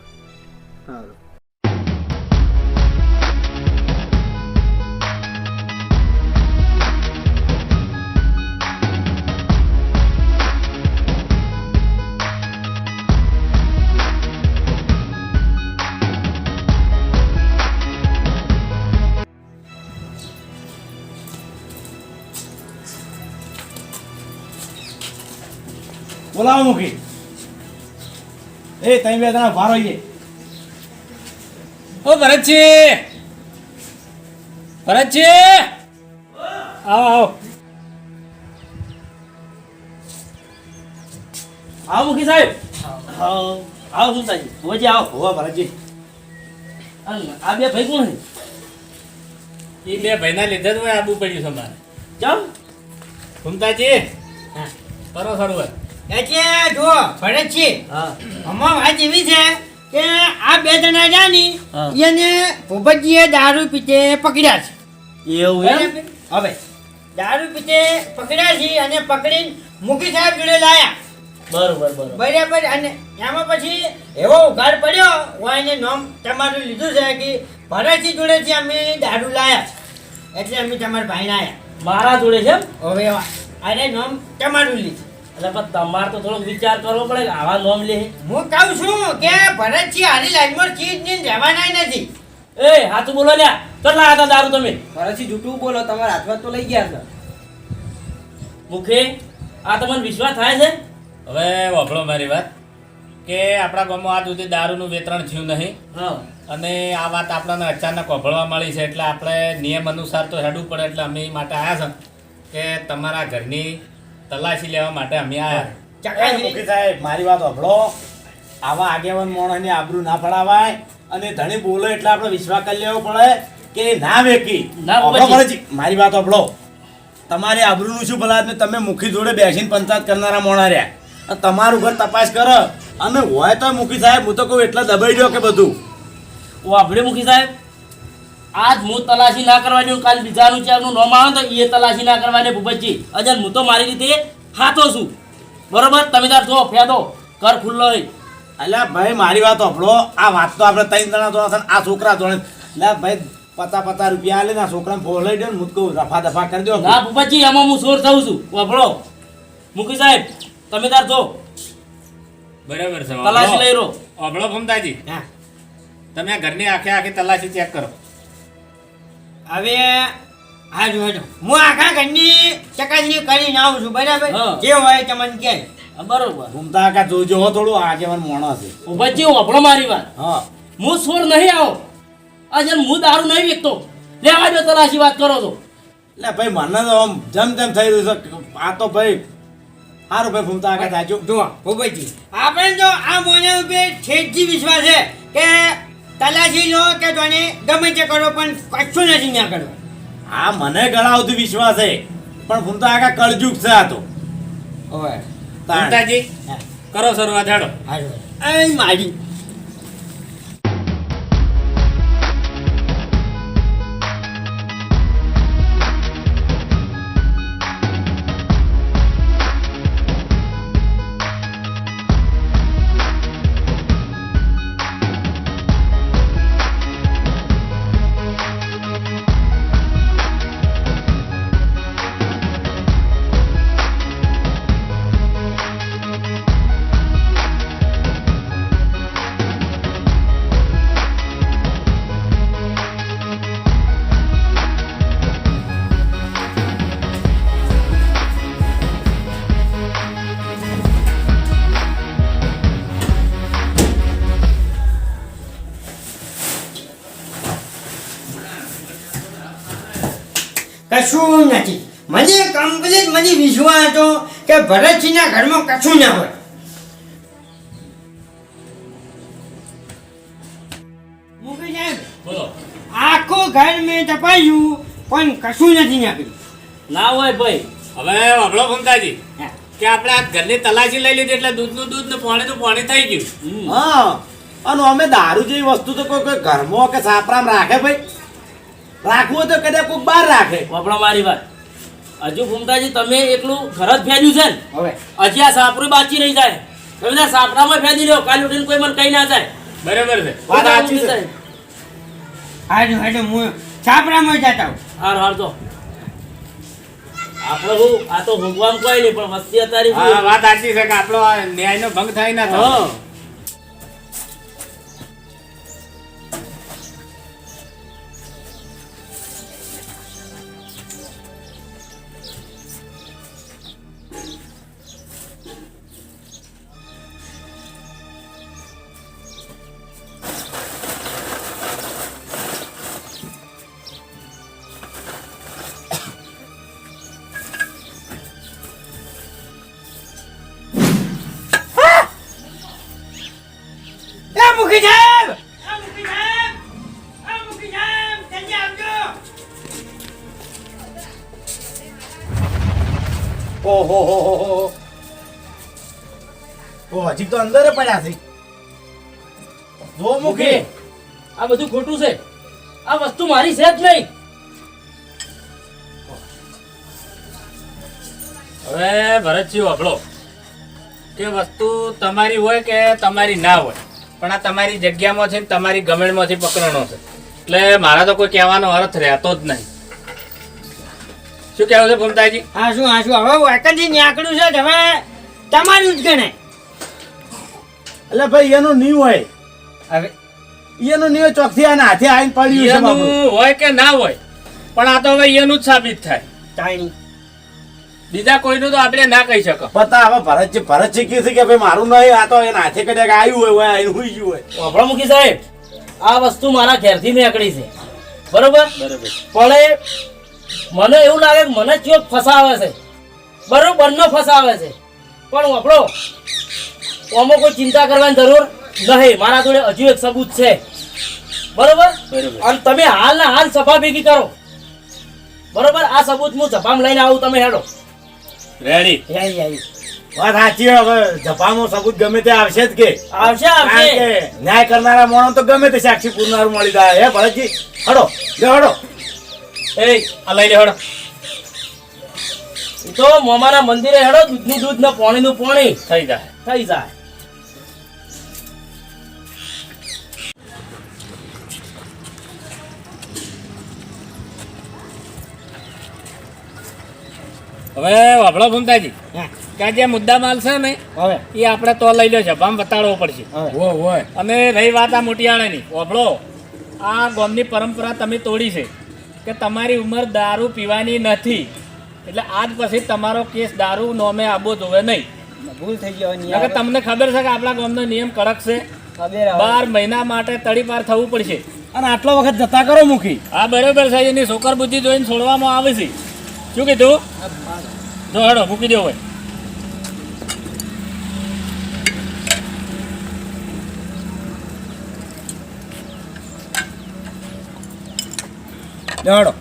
બોલાવો મુખી. એ તમે બે જણા ભારો આવીએ. ઓ ભરતજી, ભરતજી આવો આવો. આવો મુખી સાહેબ. આવો સુતાજી, ભુવાજી આવો. હોવા ભરતજી. આ બે ભાઈ કોણ છે? એ બે ભાઈના લીધે જ હોય આબુ પડ્યું છે મારે. ચમ ભૂમતાજી કરો સરોવર. એટલે જો ભરતજી, હા આમાં વાત એવી છે કે આ બે જણા જાની હા. એને ભૂપતજીએ દારૂ પીતે પકડ્યા છે. એવું એમ? બરાબર? હવે દારૂ પીતે પકડ્યા છે અને પકડીને મુખી સાહેબ જોડે લાયા બરોબર બરોબર. બરાબર. અને એમાં પછી એવો ઉઘાડ પડ્યો હોય એને નામ તમારું લીધું છે કે ભરતજી જોડેથી અમે દારૂ લાયા છે. એટલે અમે તમારા ભાઈને આયા. મારા જોડે છે એમ? હવે અરે નામ તમારું લીધું. એટલે પણ તમારે તો થોડોક વિચાર કરવો પડે કે આવા નોમ લે. હું કહું છું કે ભરતજી હારી લાઈનમાં ચીજ ને રહેવાના નથી. એ હાથું બોલો લ્યા, કેટલા હતા દારૂ તમે? ફરજી જૂઠું બોલો, તમારા હાથમાં તો લઈ ગયા છે. મુખે આ તમને વિશ્વાસ થાય છે? હવે વાપરો મારી વાત કે આપણા ગામમાં આજ સુધી દારૂનું વિતરણ થયું નહીં, હા અને આ વાત આપણને અચાનક વાપરવા મળી છે. એટલે આપણે નિયમ અનુસાર તો હેડવું પડે. એટલે અમે એ માટે આવ્યા છે કે તમારા ઘરની તલાશી લેવા માટે અમે આવ્યા. મુખી સાહેબ, મારી વાત સાંભળો. આવા આગેવાન માણસની આબરૂ ના પડાવાય, અને ધણી બોલો એટલે આપણે વિશ્વાસ કરી લેવો પડે કે ના વેકી. ના સાંભળો પછી. ભરતજી, મારી વાત સાંભળો. તમારી આબરૂનું શું ભલા આદમી, તમે મુખી જોડે બેસીને પંચાયત કરનારા મોણા રહ્યા, અને તમારું ઘર તપાસ કરો, અને હોય તો મુખી સાહેબ હું તો કહું એટલા દબાઈ દો કે બધું. વાપડે મુખી સાહેબ, આજ હું તલાશી ના કરવાની, કાલ બીજાનું ચારનું નામ આવે તો એ તલાશી ના કરવાની. ભૂપતજી અજન હું તો મારી રીતે ખાતો છું બરોબર. તમે તાર જો ફેદો ઘર ખુલ્લો હોય. અલ્યા ભાઈ, મારી વાત સાંભળો. આ વાત તો આપણે 3 જણા જોડે છે, આ છોકરા જોડે. એટલે ભાઈ 50 રૂપિયા આલે ને આ છોકરાને ફોલાઈ દો ને હું કહું રફા દફા કરી દો. ના ભૂપતજી, એમાં હું સોર થઉં છું. વાપડો મુખી સાહેબ, તમે તાર જો બરાબર છે. તલાશી લઈ રહો. વાપરો ભૂમતાજી, હા તમે આ ઘરની આખી તલાશી ચેક કરો. હવે હા જો હું આખા ઘરની ચકાસણી કરીને આવું છું બરાબર. હા. જે હોય તમને કહે. હા, બરોબર. ઘૂમતા કા જોજો હો, થોડું આગેવાન મોણો છે. ભૂપતજી વાપડો મારી વાત. હા હું સોર નહીં આવો. અજન હું દારૂ નહીં વેચતો. લેવા દો તલાશી વાત કરો છો. એટલે ભાઈ મને તો આમ જેમ તેમ થઈ રહ્યું છે. આ તો ભાઈ સારું ભાઈ ઘૂમતા કા થાજો. જો ભૂપતજી, આપણે જો આ મોને ઉપર છેડથી વિશ્વાસ છે કે તલાશી લો કે જોને ગમે તે કરો પણ કશું નથી ના કરવા. આ મને ઘણા સુધી વિશ્વાસ છે, પણ ઘૂમતા કા કળજુગ છે આ તો. ઓય તાણ. ભૂમતાજી હા કરો શરૂઆત હેડો. હાલો એ મારી કશું નથી. મને કમ્પ્લીટ મને વિશ્વાસ હતો કે ભરતસિંહના ઘરમાં કશું ના હોય. મુકેશ સાહેબ, બોલો. આખું ઘર મેં તપાસ્યું પણ કશું નથી નાખ્યું. ના હોય ભાઈ. હવે વાપડો ભૂમતાજી હા. કે આપણે આ ઘરની તલાશી લઈ લીધી એટલે દૂધનું દૂધ ને પાણીનું પાણી થઈ ગયું. હા અને અમે દારૂ જેવી વસ્તુ તો કોઈ ઘરમાં કે સાપરામ રાખે ભાઈ? રાખવું હોય તો કદાચ કોઈ બહાર રાખે. વાપરો મારી વાત. હજુ ભૂમતાજી તમે એકલું ઘર જ ફેર્યું છે ને, હવે હજી આ સાપરું બાકી નહીં જાય. તમે બધા સાપરામાં ફેરી લ્યો, કાલ ઉઠીને કોઈ મને કઈ ના જાય. બરાબર છે. વાત સાચી છે. હાજો હાજો હું છાપરામાં જતા હું. હાર તો આપણે હું આ તો ભગવાન કોઈ નહીં પણ વસ્તી અત્યારે હા વાત સાચી છે કે આપણો આ ન્યાયનો ભંગ થાય ના થાય. હા. મુખી સાહેબ! મુખી સાહેબ! મુખી સાહેબ! જલ્દી આવજો! ઓહો હો હો હો. ઓ હજી તો અંદર પડ્યા છે. જો મુખી આ બધું ખોટું છે. આ વસ્તુ મારી છે જ નહીં. હવે ભરતજી વાપડો કે વસ્તુ તમારી હોય કે તમારી ના હોય પણ આ તમારી જગ્યામાં છે ને તમારી ગમેણમાંથી પકડવાનો છે એટલે મારા તો કોઈ કહેવાનો અર્થ રહેતો જ નહીં. શું કહેવું છે ભૂમતાજી? હા શું હવે વાકનથી નીકળ્યું છે હવે તમારું જ ગણાય. એટલે ભાઈ એનું નહીં હોય. હવે એનું નહીં હોય ચોકથી આના હાથે આવીને પડ્યું છે બાપુ. એનું હોય કે ના હોય પણ આ તો હવે એનું જ સાબિત થાય. તાણી બીજા કોઈનું તો આપણે ના કહી શકો. પતા હવે ભરતજી કહ્યું છે કે ભાઈ મારું નહીં, આ તો એના હાથે કદાચ આવ્યું હોય આવીને હુઈ ગયું હોય. વાપરો મુખી સાહેબ, આ વસ્તુ મારા ઘેરથી નીકળી છે. બરોબર? પણ મને એવું લાગે કે મને ચોક ફસાવે છે. બરોબર નો ફસાવે છે. પણ વાપરો આમાં કોઈ ચિંતા કરવાની જરૂર નહીં. મારા જોડે હજુ એક સબૂત છે. બરોબર? અને તમે હાલના હાલ સભા ભેગી કરો. બરોબર? આ સબૂત હું સભામાં લઈને આવું, તમે હેડો. રેડી. વાત સાચી હોય. હવે જપામાં સબૂત ગમે તે આવશે જ કે આવશે કારણ આવશે. કે ન્યાય કરનારા માણસ તો ગમે તે સાક્ષી પૂરનારું મળી જાય. હે ભરતજી હડો હડો. એ આ લઈ લે હળો. ઈ તો મોમાના મંદિરે હેડો, દૂધનું દૂધ ને પાણીનું પાણી થઈ જાય. થઈ જાય. હવે વાપડો ભૂમતાજી હા. કે આ જે મુદ્દા માલ છે ને હવે એ આપણે તો લઈ લો છે ભામ બતાડવો પડશે. હવે અને રહી વાત આ મોટિયાળાની, વાપડો આ ગામની પરંપરા તમે તોડી છે કે તમારી ઉંમર દારૂ પીવાની નથી એટલે આજ પછી તમારો કેસ દારૂ નોમે આબો જોવે નહીં. ભૂલ થઈ ગયો કે તમને ખબર છે કે આપણા ગામનો નિયમ કડક છે. 12 મહિના માટે તડીપાર થવું પડશે. અને આટલો વખત જતા કરો મુખી. હા બરોબર છે. એની છોકર બુદ્ધિ જોઈને છોડવામાં આવે છે. શું કીધું? જો હેડો મૂકી દો ભાઈ. હડો.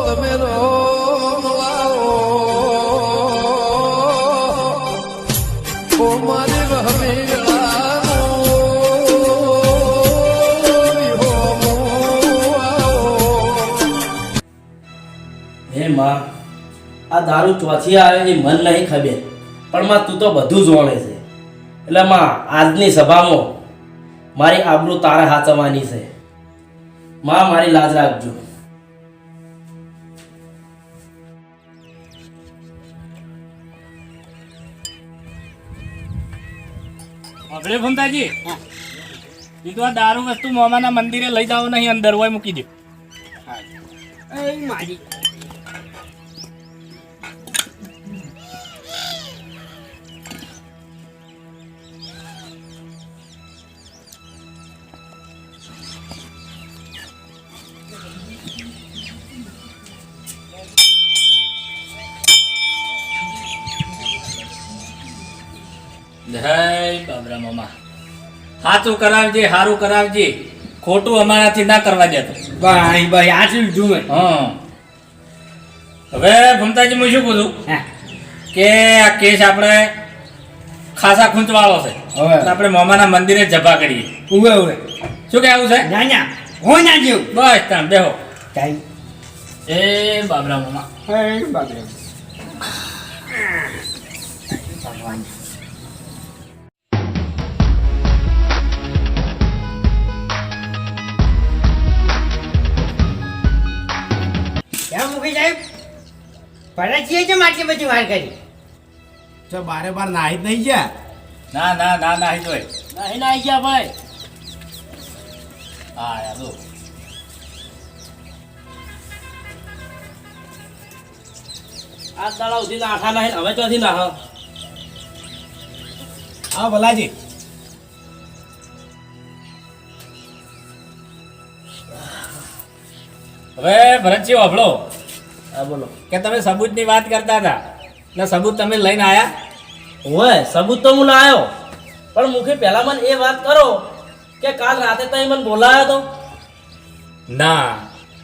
તમે રોમ લાવો ઓ મારી વહમીલાનો હે માં, આ દારૂ ચોથી આવે એ મન નહીં ખબર, પણ માં તું તો બધું જાણે છે. એટલે માં આજની સભામાં મારી આબરૂ તારે હાચવવાની છે. માં મારી લાજ રાખજો. હવે ભૂમતાજી કીધું આ દારૂ વસ્તુ મોમાના મંદિરે લઈ જાઓ નહીં, અંદર હોય મૂકી દો. મારી જય બાબરા મામા. સાચું કરાવજે, સારું કરાવજે, ખોટું અમારાથી ના કરવા દેતો. ભાઈ ભાઈ આ શું લીધું મેં? હા, હવે ભમતાજી હું શું પૂછું હા. કે આ કેસ આપણે ખાસા ખૂંચવાળો છે, હવે. તો આપણે મામાના મંદિરે જભા કરીએ. ઉવે ઉવે શું કહેવું છે? ના ના હું ના જેવું. બસ તાણ બેહો. ટાઈમ એ બાબરા મામા. હે બાપરે. ક્યાં મૂકી સાહેબ? ભરતજીએ જ આટલી બધી વાર કરી. તો બારે બાર નાહી જ નહીં ગયા. ના ના ના ના જોઈ. નહીં ના આવી ગયા ભાઈ. હા યાર જો. આ દાડા સુધી નાખા નહીં, હવે ચોથી નાખ. હા ભલાજી. હવે ભરતજી વાપડો હા બોલો. કે તમે સબૂતની વાત કરતા હતા, એટલે સબૂત તમે લઈને આયા? ઓય સબૂત તો હું લાયો, પણ મુખી પહેલા મને એ વાત કરો કે કાલ રાતે તમે મને બોલાયો તો. ના,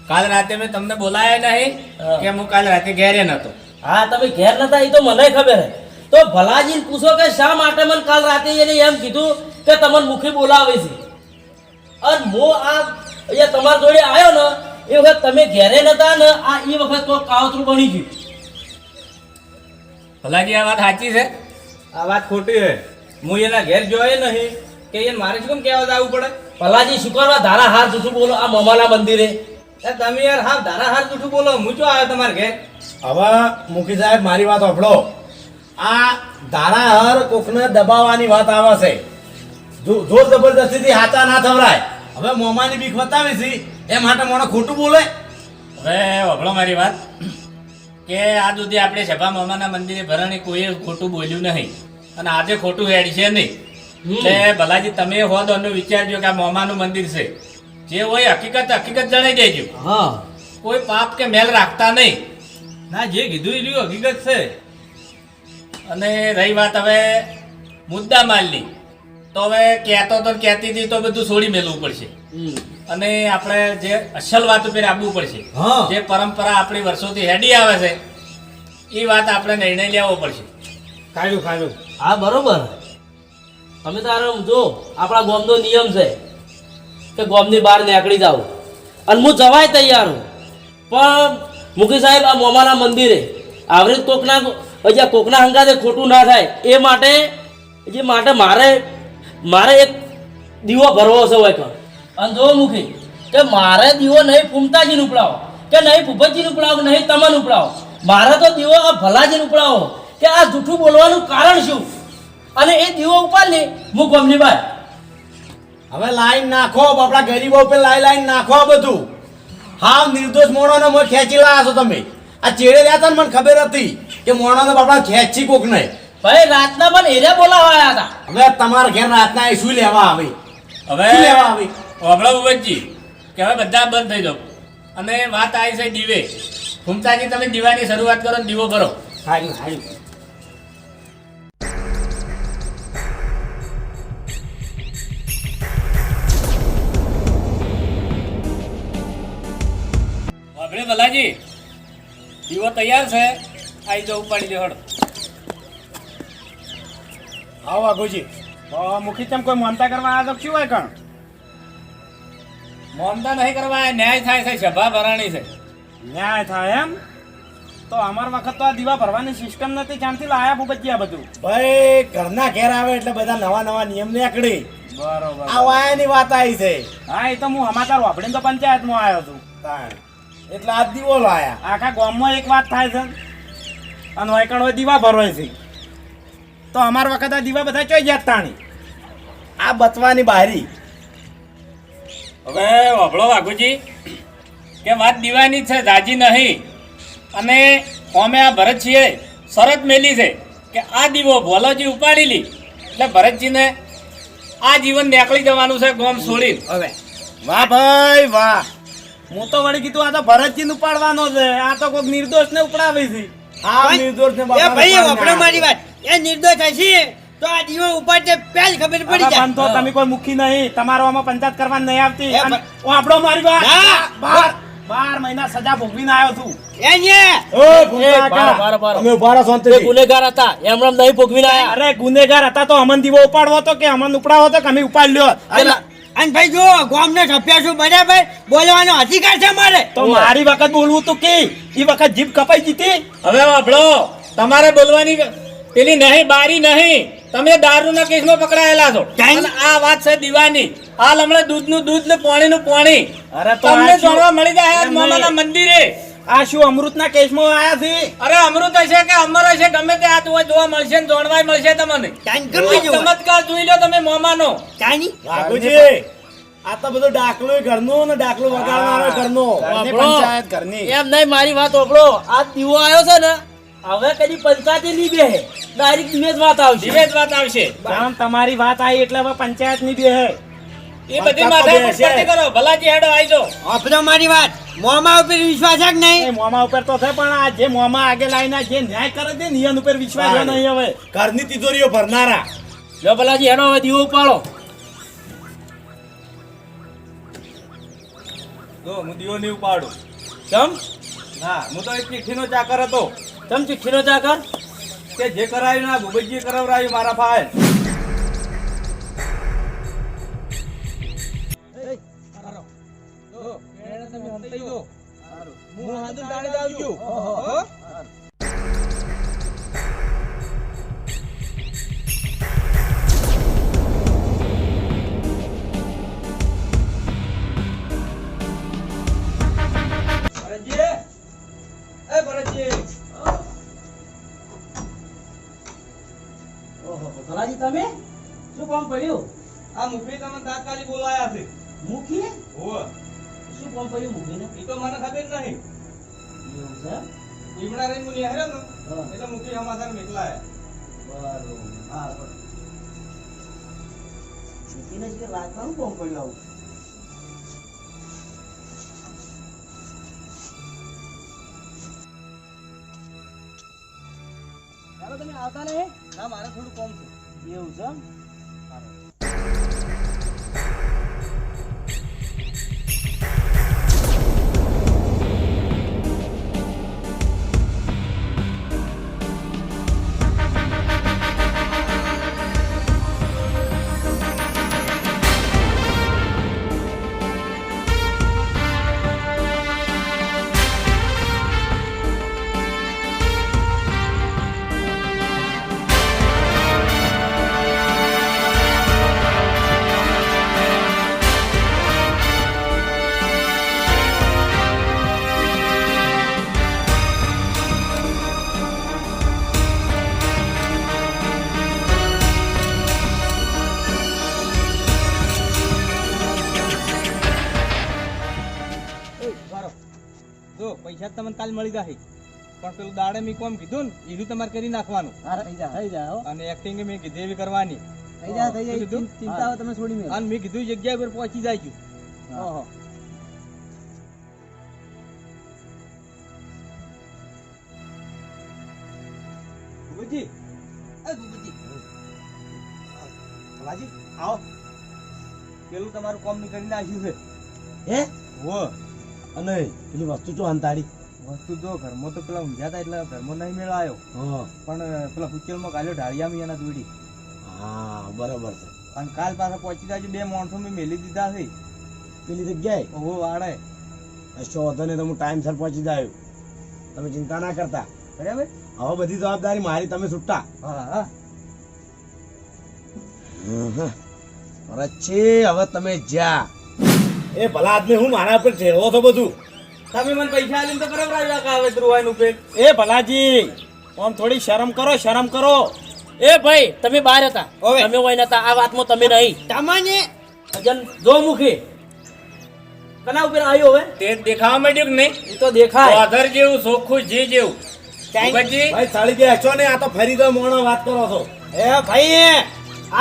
કાલ રાતે મેં તમને બોલાયા નહીં હા. કે હું કાલ રાતે ઘેરે નતો. હા તમે ઘેર નતા એ તો મને ખબર હે. તો ભલાજીને પૂછો કે શા માટે મને કાલ રાતે એને એમ કીધું કે તમને મુખી બોલાવે છે. અને હું આ અહીંયા તમારા જોડે આવ્યો ને એ વખત તમે ઘેરે નતા ને, આ એ વખત કોઈ કાવતરું બની ગયું. ભલાજી આ વાત સાચી છે? આ વાત ખોટી છે. હું એના ઘેર જોયે નહીં કે એને મારે શું કેમ કહેવા જવું પડે? ભલાજી શુક્રવાર ધારા હાર જૂઠું બોલો આ મમાના મંદિરે. એ તમે યાર હા ધારા હાર જૂઠું બોલો. હું ચો આવ્યો તમારા ઘેર? હવે મુખી સાહેબ મારી વાત સાંભળો. આ ધારાહર કોકને દબાવવાની વાત આવે છે. જોર જબરદસ્તીથી હાચા ના થવરાય. હવે મોમાની બીક બતાવી છે એ માટે મને ખોટું બોલે. હવે વાપડો મારી વાત કે આ સુધી આપણે સભા મામાના મંદિરે ભરણી કોઈએ ખોટું બોલ્યું નહીં, અને આજે ખોટું હેડ છે નહીં. એટલે ભલાજી તમે હો દોનો વિચારજો કે આ મામાનું મંદિર છે. જે હોય હકીકત હકીકત જણાઈ દેજો. હા કોઈ પાપ કે મેલ રાખતા નહીં. ના, જે કીધું એ રહ્યું હકીકત છે. અને રહી વાત હવે મુદ્દા માલની, તો હવે કહેતો તો કહેતી હતી તો બધું છોડી મેળવું પડશે, અને આપણે જે અસલ વાત ઉપર આવવું પડશે. હા. જે પરંપરા આપણી વર્ષોથી હેડી આવે છે એ વાત આપણે નિર્ણય લેવો પડશે. ખાધું ખાધું. હા બરોબર. તમે તારે જો આપણા ગામનો નિયમ છે કે ગામની બહાર નીકળી જાવ, અને હું જવાય તૈયાર હું. પણ મુખી સાહેબ આ મોમાના મંદિરે આવરી કોકના હજી કોકના હંગાતે ખોટું ના થાય એ માટે મારે એક દીવો ભરવો છે હોય કણ. અને જો મુખી કે મારે દીવો નહીં ફૂમતાજીને ઉપડાવો કે નહીં ભૂપતજીને ઉપડાવો કે નહીં તમને ઉપડાવો, મારે તો દીવો આ ભલાજીને ઉપડાવો કે આ જૂઠું બોલવાનું કારણ શું, અને એ દીવો ઉપાડી હું ગમની બાર. હવે લાઈન નાખો આપણા ગરીબો ઉપર લાઈન નાખો. આ બધું હા નિર્દોષ મોણોને મને ખેંચી લાયા છો તમે. આ ચેડે રહ્યા હતા ને મને ખબર હતી કે મોણોને બાપડા ખેંચી કોક નહીં. ભાઈ રાતના પણ એરિયા બોલાવાયા હતા. હવે તમારા ઘેર રાતના એ શું લેવા આવી? હવે શું લેવા આવી? વાપડો ભૂપતજી કે હવે બધા બંધ થઈ જાઓ, અને વાત આવી છે દીવે. ફૂમતાજી તમે દીવાની શરૂઆત કરો ને દીવો ભરો. ખાધું ખાધું. વાપડે ભલાજી દીવો તૈયાર છે, આવી જાઓ ઉપાડી દે હળ. આવો આગુજી. મુખી ચમ કોઈ માનતા કરવા આવ્યા તો શું હોય કણ? મોમતા નહીં કરવા, આ ન્યાય થાય છે, સભા ભરાણી છે. ન્યાય થાય એમ? તો અમાર વખત તો આ દીવા ભરવાની સિસ્ટમ નથી. ક્યાંથી લાયા ભૂપતજી આ બધું? ભાઈ ઘરના ઘેર આવે એટલે બધા નવા નવા નિયમ નીકળી. બરોબર. આ વાયાની વાત આવી છે. હા, એ તો હું સમાચાર વાપરીને તો પંચાયતમાં આવ્યો છું. તાણ. એટલે આ દીવો લાયા. આખા ગામમાં એક વાત થાય છે, અને વાયકણ હોય દીવા ભરવાય છે. તો અમાર વખત આ દીવા બધા ચોઈ ગયા તાણી. આ બચવાની બારી. હવે વાપડો વાઘુજી કે વાત દીવાની છે, જાજી નહીં. અને અમે આ ભરતજીએ શરત મેલી છે કે આ દીવો ભોલોજી ઉપાડી લી એટલે ભરતજીને આ જીવન નીકળી જવાનું છે ગોમ છોડી. હવે વાહ ભાઈ વાહ. હું તો વળી કીધું આ તો ભરતજી ઉપાડવાનો છે. આ તો કોઈ નિર્દોષ ને ઉપડાવે છે. આ નિર્દોષ ને એ ભાઈ વપડો મારી વાત. એ નિર્દોષ હશે તો આ દીવો ઉપર તે પહેલ ખબર પડી હવે જાય બંધો, તમે કોઈ મુખી નહીં, તમારો આમાં પંચાયત કરવા નહીં આવતી. એ અને બ- હું આપણો મારી વાત ના. 12 મહિના સજા ભોગવીને આવ્યો છું. એને તમે ઉભા રહો શાંતિથી. ગુનેગાર હતા એમણે નહીં ભોગવીને આયા અરે ગુનેગાર હતા તો અમન દીવો ઉપાડવો હતો કે અમન ઉપડાવો હતો કે અમે ઉપાડ લ્યો. અને ભાઈ જો ગામને સભ્ય છું બરાબર બોલવાનો અધિકાર છે મારે તો મારી વખત બોલવું તો કે ઈ વખત જીભ કપાઈ જીતી. હવે વાપડો, તમારે બોલવાની પેલી નહીં, બારી નહીં. તમે દારૂના કેસમાં પકડાયેલા છો. કેમ? અને આ વાત છે દીવાની. હાલ હમણાં દૂધનું દૂધ ને પાણીનું પાણી. અરે તો તમને આ શું? જાણવા મળી જાય એમ મોમાના નહીં. મંદિરે. આ શું અમૃતના કેસમાં આયા છે? અરે અમૃત હશે કે અમર હશે, ગમે તે આ તો જોવા મળશે ને જાણવાય મળશે તમને. ટાઈમ ગમે આ જેવો ચમત્કાર જોઈ લો તમે મોમાનો. ચાની વાઘુજી, આ તો બધું ડાકલું ઘરનું ને ડાકલું વગાડનારો ઘરનો. ઘરની વાપરો. પંચાયત ઘરની. એમ નહીં, મારી વાત સાંભળો. આ દીવો આવ્યો છે ને, હવે કદી પંચાયતે નહીં બેહે, ડાયરેક્ટ દિવેશ વાત આવશે. ધીમે જ વાત આવશે. આમ તમારી વાત આવી એટલે હવે પંચાયત ની બે એ બધી માથા પર કરો. ભલાજી હેડો આવી જાઓ. આપણો મારી વાત મોમાં ઉપર વિશ્વાસ છે કે નહીં મોમા ઉપર તો છે, પણ આ જે મોમા આગે લાઈને જે ન્યાય કરે છે ને એના ઉપર વિશ્વાસ છે નહીં હવે. ઘરની તિજોરીઓ ભરનારા. લો ભલાજી હેડો હવે દીવો ઉપાડો. જો હું દીવો નહીં ઉપાડું. ચમ હા, હું તો એક ચિઠ્ઠીનો ચાકર હતો. ચમ ચિઠ્ઠીનો ચાકર કે જે કરાયું ના ભૂપતજી કરાવરાયું મારા ફાય. ભલાજી તમે શું કામ પડ્યું? આ મુખી તમને તાત્કાલિક બોલાયા છે. મુખી હોવે. શું કામ પડ્યું મુખીને? એ તો મને ખબર નહીં. એવું છે? ઈમણા રહીને મુનિ હાર્યો ને હા. એટલે મુખી સમાચાર મોકલાયા. બરોબર. હા, બરોબર. મુખીને જ કે રાજવાનું કામ પડ્યું આવું? ચાલો તમે આવતા નહીં? ના, મારે થોડું કોમ છે. એવું છે એમ? જો પૈસા તો તમને કાલ મળી જશે, પણ પેલું દાડે મેં કોમ કીધું ને એનું તમારે કરી નાખવાનું. થઈ જાય હો. અને એક્ટિંગ મેં કીધી એવી કરવાની. થઈ જાય શું કીધું? ચિંતા હવે તમે છોડી મેલો. અને મેં કીધું એ જગ્યા પર પહોંચી જાય છું. ઓહો. ભૂપતજી, એ ભૂપતજી. ભલાજી, આવો. પેલું તમારું કોમ મેં કરી નાખ્યું છે. હે? હો. અને પેલી વસ્તુ ચો અંતાડી. વસ્તુ જો ઘરમાં તો પેલા ઊંઘ્યા હતા એટલે ઘરમાં નહીં મેળાયો, હા પણ પેલા હુચેલમાં ગાલ્યો ઢાળિયામાં એના દોડી. હા, બરાબર છે. અને કાલ પાછા પહોંચી જાય બે માણસો મેં મેલી દીધા છે. પેલી જગ્યાએ ઓહો વાડે. કશો વાંધો નહીં, તો હું ટાઈમસર પહોંચી જાય. તમે ચિંતા ના કરતા. બરાબર. હવે બધી જવાબદારી મારી, તમે છૂટા. હા હા. રચ્છી, હવે તમે જ્યાં એ ભલા આદમી હું મારા ઉપર ઠેરવો છો બધું. તમે મને પૈસા આલીને તો કરાવરાવ્યા કાવેતરું વાયનું પેટ. એ ભલાજી, આમ થોડી શરમ કરો, શરમ કરો. એ ભાઈ તમે બહાર હતા, ઓવે. તમે હોય નતા, આ વાતમાં તમે નહીં. તમને અજન જો મુખી કના ઉપર આવ્યો હવે? તે દેખાવા માંડ્યું કે નહીં? એ તો દેખાય. ઓધર જેવું ચોખ્ખું જે જેવું. ભૂપતજી, ભાઈ ચાલી ગયા છો ને, આ તો ફરી તો મોણો વાત કરો છો. એ ભાઈ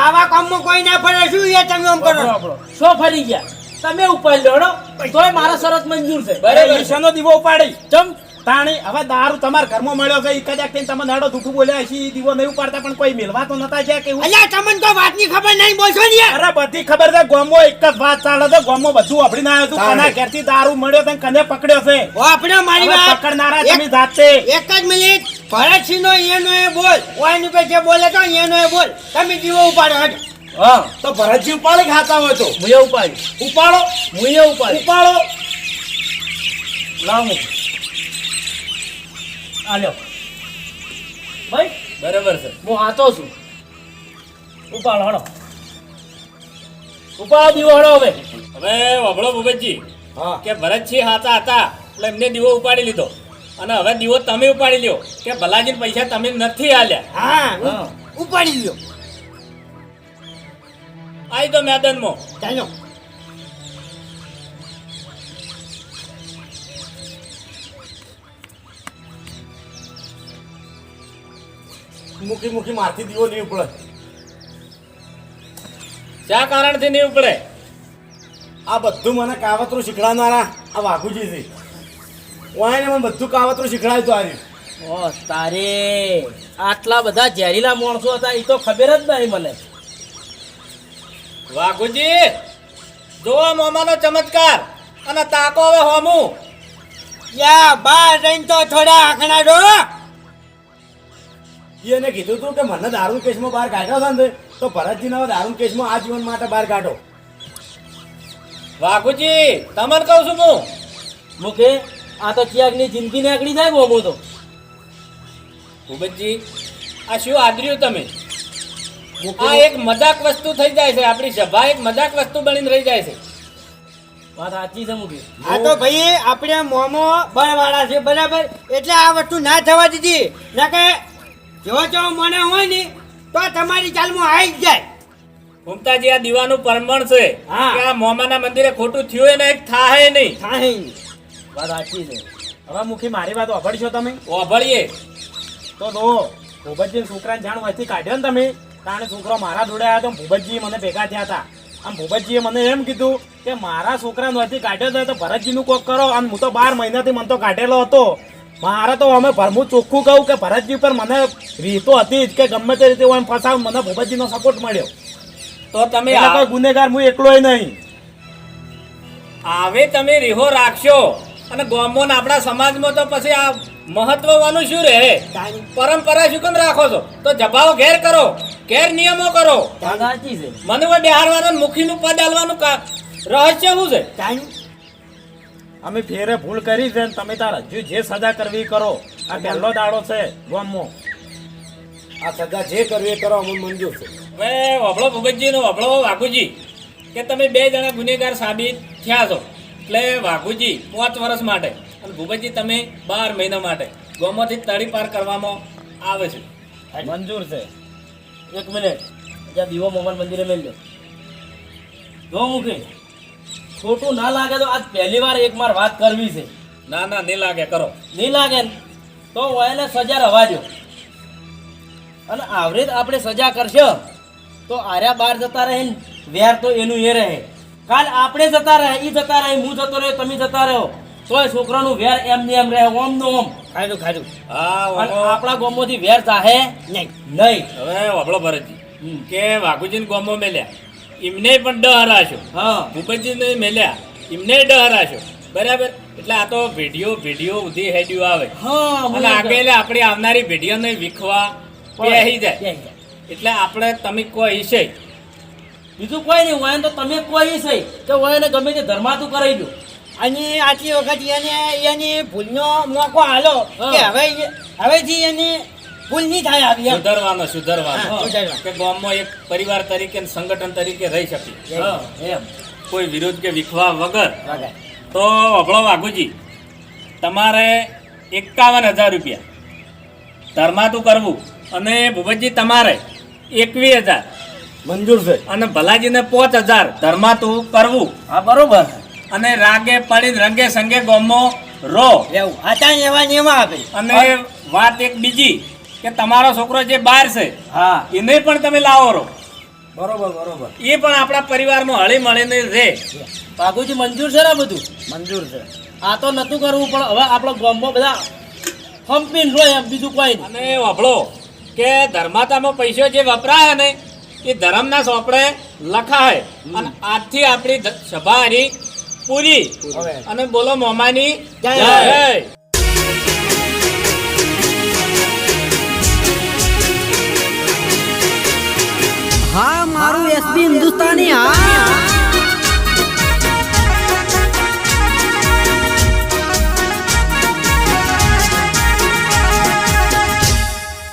આવા કામમાં કોઈ ના પડે શું એ તમે આમ કરો શો ફરી ગયા તમે ઉપર લેડો તોય મારા શરત મંજૂર છે. બરાબર. ઈશાનો દીવો ઉપાડી. ચમ તાણી હવે દારૂ તમારા ઘરમાં મળ્યો છે ઈ કદાચ થઈને તમે નાડો જૂઠું બોલ્યા હશે ઈ દીવો નહીં ઉપાડતા પણ કોઈ મેલવા તો નતા જ્યાં કેવું અલ્યા તમને તો વાતની ખબર નહીં બોલશો ને યાર. અરે બધી ખબર છે ગામમાં એક જ વાત ચાલે છે ગામમાં બધું અભડીને આવ્યો છું કના ઘેરથી દારૂ મળ્યો છે કને પકડ્યો છે ઓ આપણે મારી હવે વાત પકડનારા એક- તમે જાતે એક જ મિનિટ ભરતસિંહનો એનો એ બોલ ઓયની પે જે બોલે તો એનો એ બોલ તમે દીવો ઉપાડો હટ. હા તો ભરતજી ઉપાડી ખાતા હોય તો મુએ ઉપાડી ઉપાડો મુએ ઉપાડી ઉપાડો લાવ મૂક આલ્યો ભાઈ બરાબર છે હું આતો છું ઉપાડો હળો ઉપાડો દીવો હળો હવે હવે વભળો ભૂપતજી હા કે ભરતજી હાચા હતા એટલે એમને દીવો ઉપાડી લીધો અને હવે દીવો તમે ઉપાડી લ્યો કે ભલાજી પૈસા તમે નથી આલ્યા હા ઉપાડી લ્યો આવી તો મેદાનમાં ચાલો મૂકી મૂકી મારથી દીવો નહીં ઉપડે શા કારણથી નહીં ઉપડે આ બધું મને કાવતરું શીખડાવનારા આ વાઘુજી છે ઓને મને બધું કાવતરું શીખડાવ્યું તો ઓ તારે આટલા બધા ઝેરીલા માણસો હતા એ તો ખબર જ નહીં મને વાઘુજી જોવો મોમાનો ચમત્કાર અને તાકો હવે હોમું યા બાર રહીને તો થોડા આખણા ડો એને કીધું હતું કે મને દારૂ કેસમાં બહાર કાઢ્યો છે ને તો ભરતજીને હવે દારૂ કેસમાં આજીવન માટે બહાર કાઢો વાઘુજી તમને કહું છું હું મુકે આ તો ક્યાંકની જિંદગી નીકળી જાય બોમો તો ભૂપતજી આ શું આદર્યું તમે આ એક મજાક વસ્તુ થઈ જાય છે આપણી સભા એક મજાક વસ્તુ બનીને રહી જાય છે વાત સાચી છે મુકે આ તો ભાઈ આપણે મોમો બળવાળા છે બરાબર એટલે આ વસ્તુ ના થવા દીધી ના કે જો જો મને હોય ને તો તમારી ચાલમાં આવી જ જાય ઘૂમતાજી આ દીવાનું પરમણ છે હા. કે આ મોમાના મંદિરે ખોટું થયું ને એક થાય નહીં થાય વાત સાચી છે હવે મુખી મારી વાત વાપરશો તમે ઓભળીએ તો દો ભૂપતજી છોકરાને જાણ વચ્ચે કાઢ્યો ને તમે કારણ છોકરો મારા જોડે આવ્યો તો ભૂપતજી મને ભેગા થયા હતા આમ ભૂપતજીએ મને એમ કીધું કે મારા છોકરાને વચ્ચે કાઢ્યો હતો તો ભરતજીનું કોક કરો અને હું તો 12 મહિનાથી મને તો કાઢેલો હતો મારે તો અમે હું ચોખ્ખું કહું કે ભરતજી પર મને રીતો હતી જ કે ગમે તે રીતે હું એમ ફસાવ મને ભૂપતજીનો સપોર્ટ મળ્યો તો તમે એટલે કોઈ ગુનેગાર હું એકલોય નહીં આવે તમે રીહો રાખશો અને ગામમાં આપણા સમાજમાં તો પછી આ મહત્વવાનું શું રહે પરંપરા શું કેમ રાખો છો તો જભાવ ઘેર કરો ઘેર નિયમો કરો વાત સાચી છે મને કોઈ બેહારવાનું મુખીનું પદ આલવાનું રહસ્ય શું છે અમે ફેરે ભૂલ કરી છે ને તમે તાર હજુ જે સજા કરવી એ કરો આ પહેલો દાડો છે ગામમાં આ સજા જે કરવી એ કરો અમને મંજૂર છે હવે વભળો ભૂપતજી નો વભળો વાઘુજી કે તમે બે જણા ગુનેગાર સાબિત થયા છો એટલે વાઘુજી 5 વર્ષ માટે અને ભૂપતજી તમે 12 મહિના માટે ગામમાંથી તળી પાર કરવામાં આવે છે મંજૂર છે એક મિનિટ જ્યાં દીવો મોહમ્મદ મંદિરે મેલ્યો જો મુકે ખોટું ના લાગે તો આજ પહેલી વાર એક માર વાત કરવી છે ના ના નહીં લાગે કરો નહીં લાગે ને તો એને સજા રવા દો અને આવરે આપણે સજા કરશો તો આર્યા બહાર જતા રહે ને વેર તો એનું એ રહે કાલ આપણે જતા રહે એ જતા રહે હું જતો રહે તમે જતા રહો તોય છોકરાનું વેર એમ ને એમ રહે ઓમ નો ઓમ ખાધું હા અને આપણા ગામમાંથી વેર જાહે નહીં નહીં હવે વભળો ભરતજી કે વાઘુજીને ગામમાં મેલ્યા એમને પણ ડહરાશો હા ભૂપતજીને મેલ્યા એમને ડહરાશો બરાબર એટલે આ તો ભેડીઓ ઉધી હેડ્યું આવે હા અને આગળ આપણી આવનારી ભેડીઓને વિખવા બેહી જાય એટલે આપણે તમે કોઈ છે બીજું કોઈ નહીં હોય તો તમે કોઈ છે કે હોય ને ગમે તે ધર્માતું કરાવી દો અને આટલી વખત એની ભૂલનો મોકો આલો કે હવેથી એની ભૂલ નહીં થાય આવી એમ. સુધરવાનો હા, સુધરવાનો. કે ગામમાં એક પરિવાર તરીકે અને સંગઠન તરીકે રહી શકીએ હા, એમ કોઈ વિરોધ કે વિખવા વગર વગર. તો અભળો વાઘુજી તમારે 51,000 રૂપિયા ધર્માતું કરવું અને ભૂપતજી તમારે 21,000 મંજૂર છે અને ભલાજીને 5,000 ધર્માતું કરવું હા બરોબર અને રાગે પડીને રંગે સંગે ગામમાં રો એવું હતા ને એવા ને એમાં આપે અને વાત એક બીજી કે તમારો છોકરો જે બહાર છે હા એને પણ તમે લાવો રો બરોબર એ પણ આપણા પરિવારમાં હળી મળીને રહે બાબુજી મંજૂર છે ને બધું મંજૂર છે આ તો નતું કરવું પણ હવે આપણો ગામમાં બધા હંપીને રોય એમ બીજું કોઈ નહીં. અને વાપરો કે ધર્માતામાં પૈસો જે વપરાય ને એ ધર્મના સોપડે લખાય અને આજથી આપણી સભા હરી પૂરી. અને બોલો મોમાની જય. જય. હા મારું એસબી હિન્દુસ્તાની હા